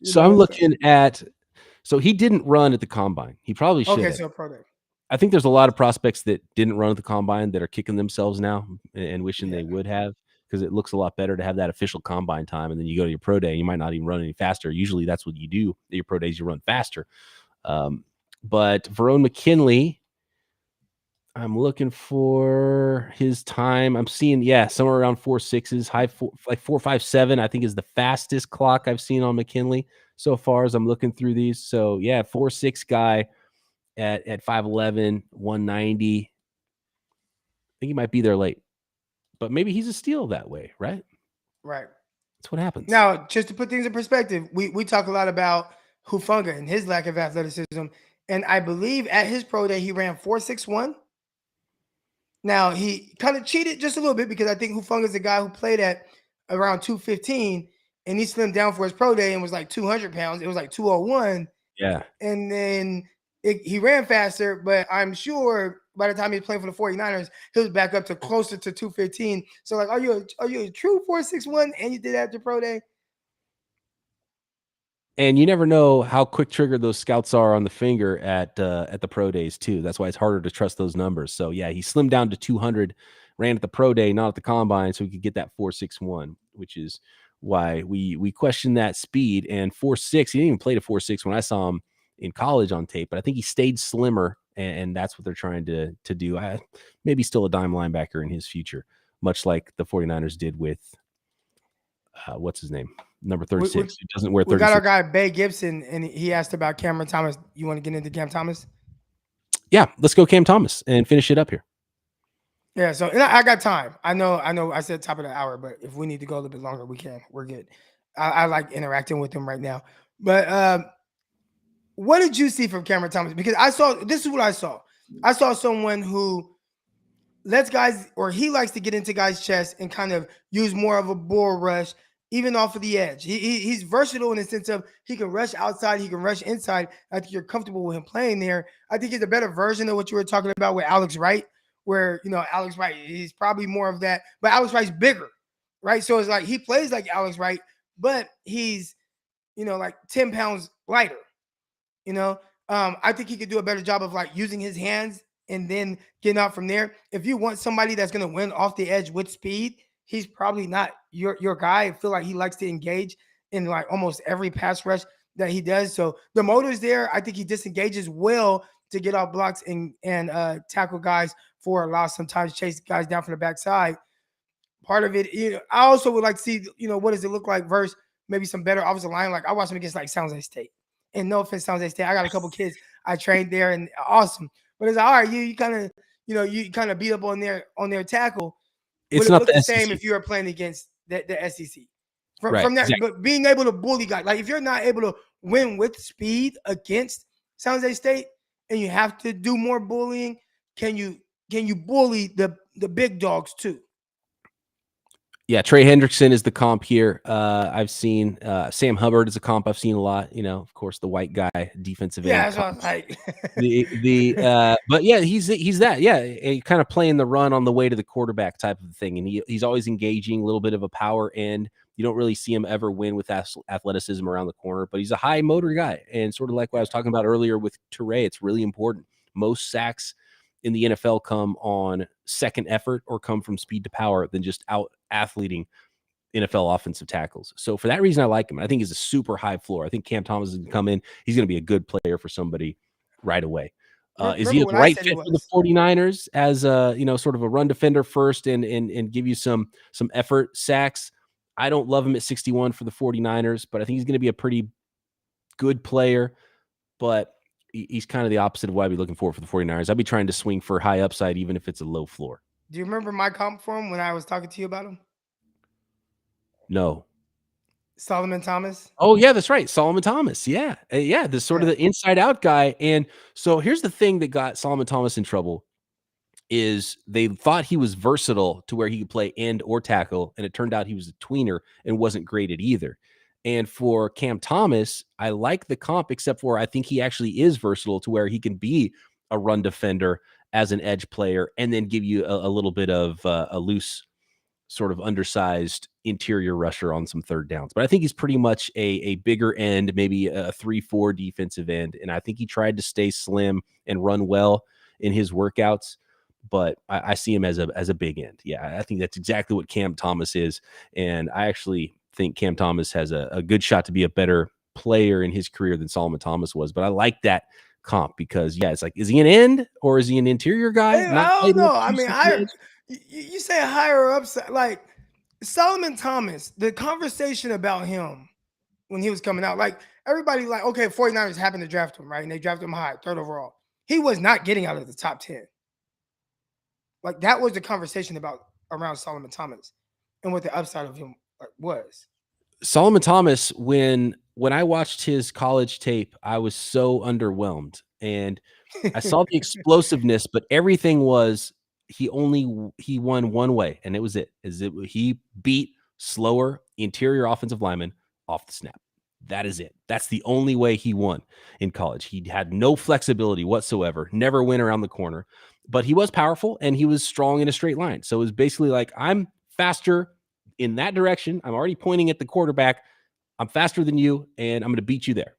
So I'm looking at – so he didn't run at the combine. He probably should have. Okay, so pro day. I think there's a lot of prospects that didn't run at the combine that are kicking themselves now and wishing they would have, because it looks a lot better to have that official combine time, and then you go to your pro day and you might not even run any faster. Usually that's what you do at your pro days, you run faster. But Verone McKinley, I'm looking for his time. I'm seeing, somewhere around 4.6s, high 4, like 4.57, I think is the fastest clock I've seen on McKinley so far as I'm looking through these. So 4.6 guy at 5'11", 190. I think he might be there late, but maybe he's a steal that way, right? Right. That's what happens. Now, just to put things in perspective, we talk a lot about Hufanga and his lack of athleticism. And I believe at his pro day, he ran 4.61. Now, he kind of cheated just a little bit because I think Hufanga is a guy who played at around 215, and he slimmed down for his pro day and was like 200 pounds. It was like 201. Yeah. And then he ran faster, but I'm sure by the time he was playing for the 49ers, he was back up to closer to 215. So, like, are you a true 4.61 and you did that at your pro day? And you never know how quick triggered those scouts are on the finger at the pro days too. That's why it's harder to trust those numbers. So he slimmed down to 200, ran at the pro day, not at the combine, so he could get that 4.61, which is why we question that speed. And 4.6, he didn't even play to 4.6 when I saw him in college on tape, but I think he stayed slimmer, and that's what they're trying to do. Maybe still a dime linebacker in his future, much like the 49ers did with what's his name? Number 36. He doesn't wear 36. We got our guy Bay Gibson, and he asked about Cameron Thomas. You want to get into Cam Thomas? Yeah, let's go Cam Thomas and finish it up here. Yeah, so and I got time. I know I said top of the hour, but if we need to go a little bit longer, we can. We're good. I like interacting with him right now. But what did you see from Cameron Thomas? Because this is what I saw. I saw someone who lets guys, or he likes to get into guys' chests and kind of use more of a bull rush, even off of the edge. He's versatile in the sense of he can rush outside, he can rush inside. I think you're comfortable with him playing there. I think he's a better version of what you were talking about with Alex Wright, where, Alex Wright, he's probably more of that, but Alex Wright's bigger, right? So it's like he plays like Alex Wright, but he's, like 10 pounds lighter, I think he could do a better job of like using his hands and then getting out from there. If you want somebody that's going to win off the edge with speed, he's probably not your guy. I feel like he likes to engage in like almost every pass rush that he does. So the motor's there. I think he disengages well to get off blocks and tackle guys for a loss, sometimes chase guys down from the backside. Part of it, I also would like to see, what does it look like versus maybe some better offensive line. Like I watched him against like San Jose State. And no offense, San Jose State. I got a couple kids I trained there and awesome. But it's like, all right, you kind of, you kind of beat up on their tackle. It's not the same if you are playing against the SEC. From that, exactly. But being able to bully guys, like if you're not able to win with speed against San Jose State and you have to do more bullying, can you bully the big dogs too? Yeah, Trey Hendrickson is the comp here. I've seen Sam Hubbard is a comp I've seen a lot. Of course, the white guy, defensive end. Yeah, that's what I was like. But yeah, he's that. Yeah, kind of playing the run on the way to the quarterback type of thing, and he's always engaging, a little bit of a power end. You don't really see him ever win with athleticism around the corner, but he's a high motor guy, and sort of like what I was talking about earlier with Turay, it's really important. Most sacks in the NFL come on second effort or come from speed to power than just out athleting NFL offensive tackles. So for that reason, I like him. I think he's a super high floor. I think Cam Thomas is going to come in. He's going to be a good player for somebody right away. Is he Remember the what I right said he fit for the was. 49ers as a, sort of a run defender first and give you some effort sacks? I don't love him at 61 for the 49ers, but I think he's going to be a pretty good player. But he's kind of the opposite of what I'd be looking for the 49ers. I'd be trying to swing for high upside, even if it's a low floor. Do you remember my comp for him when I was talking to you about him? No. Solomon Thomas. Oh, yeah, that's right. Solomon Thomas. Yeah. Yeah. The sort of the inside out guy. And so here's the thing that got Solomon Thomas in trouble is they thought he was versatile to where he could play end or tackle. And it turned out he was a tweener and wasn't great at either. And for Cam Thomas, I like the comp, except for I think he actually is versatile to where he can be a run defender as an edge player and then give you a little bit of a loose sort of undersized interior rusher on some third downs. But I think he's pretty much a bigger end, maybe a 3-4 defensive end. And I think he tried to stay slim and run well in his workouts, but I see him as a big end. Yeah, I think that's exactly what Cam Thomas is. And I actually think Cam Thomas has a good shot to be a better player in his career than Solomon Thomas was. But I like that comp because, yeah, it's like, is he an end or is he an interior guy? Hey, I don't know. I mean, you say higher upside, like Solomon Thomas, the conversation about him when he was coming out, like everybody like, okay, 49ers happened to draft him, right? And they drafted him high, 3rd overall. He was not getting out of the top 10. Like that was the conversation about around Solomon Thomas and what the upside of him was. Solomon Thomas, when I watched his college tape, I was so underwhelmed. And I saw the explosiveness, but everything was he won one way, and it was he beat slower interior offensive linemen off the snap. That is it. That's the only way he won in college. He had no flexibility whatsoever, never went around the corner, but he was powerful and he was strong in a straight line. So it was basically like, I'm faster in that direction. I'm already pointing at the quarterback. I'm faster than you, and I'm going to beat you there.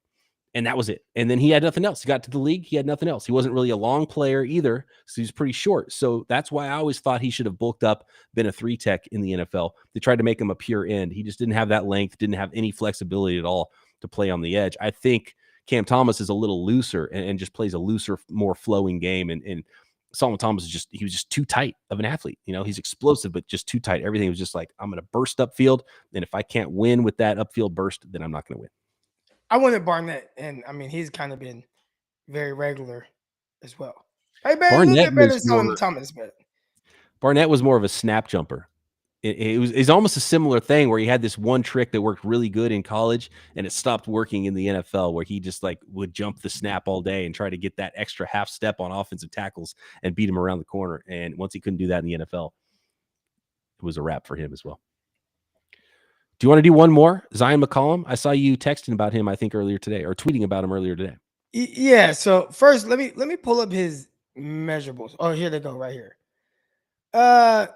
And that was it. And then he had nothing else. He got to the league. He had nothing else. He wasn't really a long player either. So he's pretty short. So that's why I always thought he should have bulked up, been a 3-tech in the NFL. They tried to make him a pure end. He just didn't have that length, didn't have any flexibility at all to play on the edge. I think Cam Thomas is a little looser and just plays a looser, more flowing game. And Solomon Thomas he was just too tight of an athlete. He's explosive, but just too tight. Everything was just like, I'm going to burst upfield. And if I can't win with that upfield burst, then I'm not going to win. I wanted Barnett, and I mean, he's kind of been very regular as well. Hey, man, a little bit better than Solomon Thomas, but Barnett was more of a snap jumper. It's almost a similar thing where he had this one trick that worked really good in college, and it stopped working in the NFL, where he just like would jump the snap all day and try to get that extra half step on offensive tackles and beat him around the corner. And once he couldn't do that in the NFL, it was a wrap for him as well. Do you want to do one more? Zion McCollum? I saw you texting about him, I think, earlier today, or tweeting about him earlier today. Yeah. So first, let me pull up his measurables. Oh, here they go, right here. Zion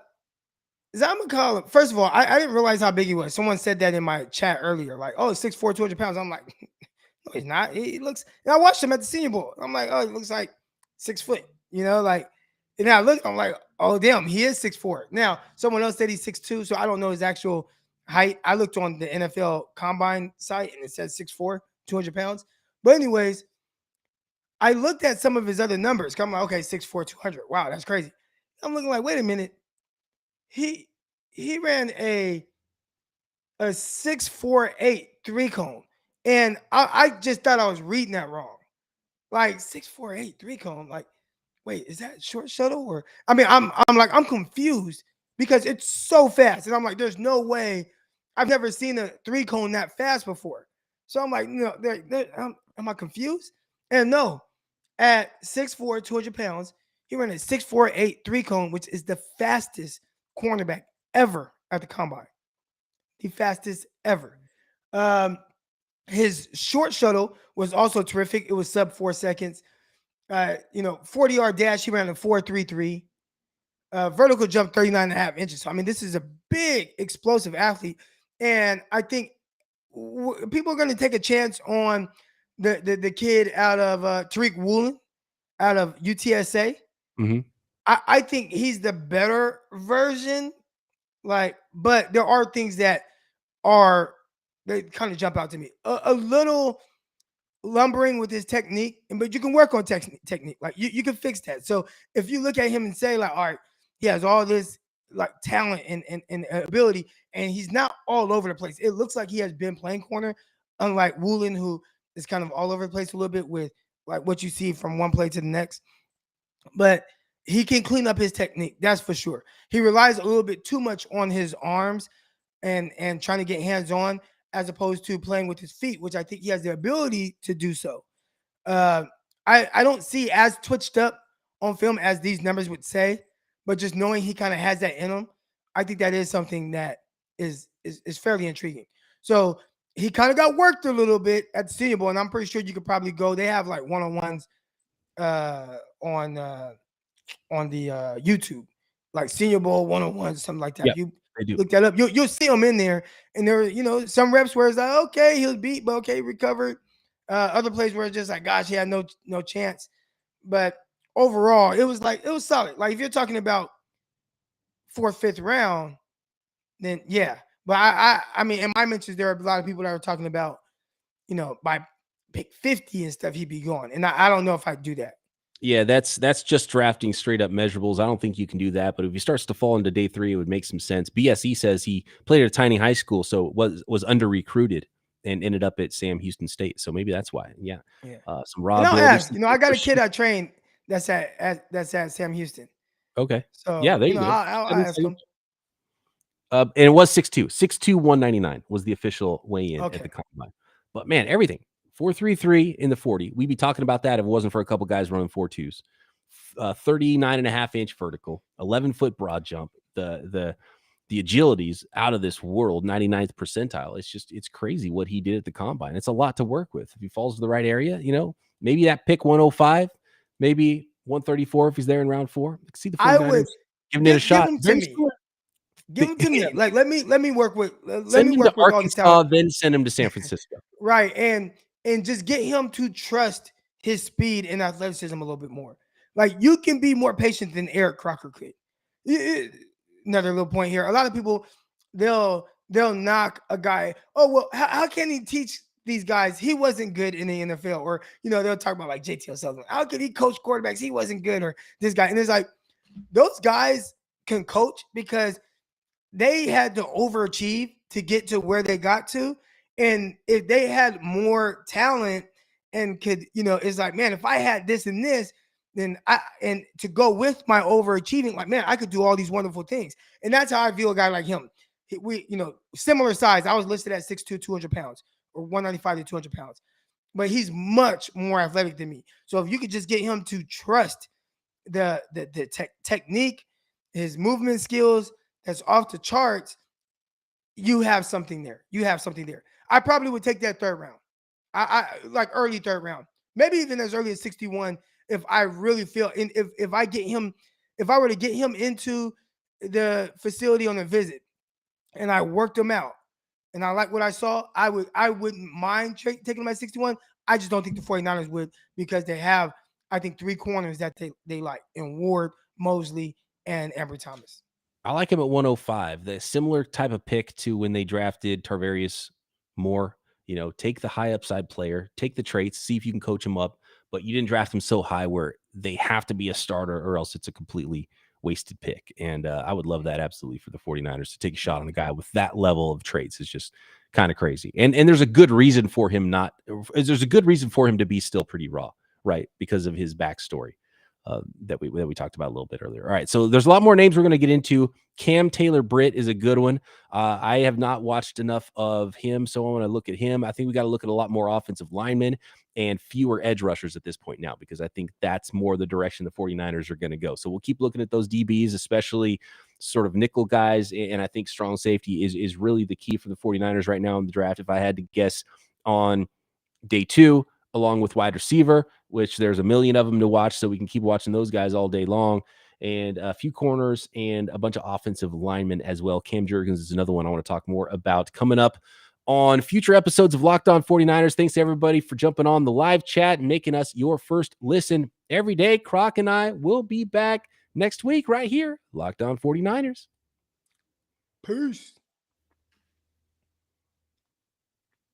McCollum. First of all, I didn't realize how big he was. Someone said that in my chat earlier, like, oh, 6'4", 200 pounds. I'm like, no, he's not. He looks. And I watched him at the Senior Bowl. I'm like, oh, he looks like 6 foot. Like. And then I look. I'm like, oh, damn, he is 6'4". Now, someone else said he's 6'2", so I don't know his actual height. I looked on the NFL Combine site and it says 6'4", 200 pounds. But anyways, I looked at some of his other numbers. I'm like, okay, 6'4", 200. Wow, that's crazy. I'm looking like, wait a minute. He ran a 6'4'8" 3-cone. And I just thought I was reading that wrong. Like 6'4'8" 3-cone. Like, wait, is that short shuttle? Or I mean, I'm confused because it's so fast. And I'm like, there's no way. I've never seen a 3-cone that fast before. So I'm like, no, am I confused? And no, at 6'4", 200 pounds, he ran a 6'4'8" 3-cone, which is the fastest cornerback ever at the Combine. The fastest ever. His short shuttle was also terrific. It was sub 4 seconds. 40-yard dash, he ran a 4.33. Vertical jump 39.5 inches. So, I mean, this is a big, explosive athlete. And I think people are going to take a chance on the kid out of Tariq Woolen out of UTSA. Mhm. I think he's the better version. But there are things that they kind of jump out to me. A little lumbering with his technique, but you can work on technique. Like you can fix that. So if you look at him and say, like, all right, he has all this like talent and ability, and he's not all over the place. It looks like he has been playing corner, unlike Woolen, who is kind of all over the place a little bit with like what you see from one play to the next. But he can clean up his technique, that's for sure. He relies a little bit too much on his arms and trying to get hands on as opposed to playing with his feet, which I think he has the ability to do so. Uh, I don't see as twitched up on film as these numbers would say, but just knowing he kind of has that in him, I think that is something that is fairly intriguing. So he kind of got worked a little bit at the Senior Bowl, and I'm pretty sure you could probably go. They have like one-on-ones on the YouTube, like Senior Bowl one-on-ones, something like that. Yeah, If you they do. look that up, you'll see them in there, and there are some reps where it's like, okay, he was beat, but okay, recovered. Other plays where it's just like, gosh, he had no chance. But overall, it was solid. Like if you're talking about 4th, 5th round, then yeah. But I mean, in my mentions, there are a lot of people that are talking about, by pick 50 and stuff, he'd be gone, and I don't know if I'd do that. Yeah, that's just drafting straight up measurables. I don't think you can do that. But if he starts to fall into day 3, it would make some sense. BSE says he played at a tiny high school, so was under recruited and ended up at Sam Houston State. So maybe that's why. Yeah. Yeah. Some raw And I'll ability. ask, I got a kid I trained that's at Sam Houston. Okay. So Yeah, there you go. I'll ask him. And it was 6'2", 6'2", 199 was the official weigh-in at Okay. the combine. But man, everything 4.33 in the 40. We'd be talking about that if it wasn't for a couple guys running 4.2s. 39.5-inch vertical, 11-foot broad jump. The agility's out of this world, 99th percentile. It's crazy what he did at the combine. It's a lot to work with. If he falls to the right area, maybe that pick 105, maybe 134 if he's there in round 4. See the 49ers giving it a shot. Give him to me. Like let me work with. Let me work with Arkansas, then send him to San Francisco. Right, and just get him to trust his speed and athleticism a little bit more. Like you can be more patient than Eric Crocker could. Another little point here. A lot of people they'll knock a guy. Oh well, how can he teach these guys? He wasn't good in the NFL, or they'll talk about like JT O'Sullivan. How could he coach quarterbacks? He wasn't good, or this guy. And it's like those guys can coach because they had to overachieve to get to where they got to. And if they had more talent and could, it's like, man, if I had this and this, then and to go with my overachieving, like, man, I could do all these wonderful things. And that's how I view a guy like him. Similar size. I was listed at 6'2", 200 pounds, or 195 to 200 pounds. But he's much more athletic than me. So if you could just get him to trust the technique, his movement skills, that's off the charts, you have something there. I probably would take that 3rd round. I like early 3rd round, maybe even as early as 61. If I really feel, and if I were to get him into the facility on a visit, and I worked him out, and I like what I saw, I wouldn't mind taking him at 61. I just don't think the 49ers would, because they have, I think, 3 corners that they like in Ward, Mosley, and Ambry Thomas. I like him at 105. The similar type of pick to when they drafted Tarvarius Moore. Take the high upside player, take the traits, see if you can coach him up. But you didn't draft him so high where they have to be a starter, or else it's a completely wasted pick. And I would love that absolutely for the 49ers to take a shot on a guy with that level of traits. Is just kind of crazy. And there's a good reason for him to be still pretty raw, right? Because of his backstory. That we talked about a little bit earlier. All right, so there's a lot more names we're going to get into. Cam Taylor-Britt is a good one. I have not watched enough of him, so I want to look at him. I think we got to look at a lot more offensive linemen and fewer edge rushers at this point now, because I think that's more the direction the 49ers are going to go. So we'll keep looking at those DBs, especially sort of nickel guys, and I think strong safety is really the key for the 49ers right now in the draft. If I had to guess on day 2, along with wide receiver, which there's a million of them to watch, so we can keep watching those guys all day long, and a few corners and a bunch of offensive linemen as well. Cam Jurgens is another one I want to talk more about coming up on future episodes of Locked On 49ers. Thanks to everybody for jumping on the live chat and making us your first listen every day. Croc and I will be back next week right here, Locked On 49ers. Peace.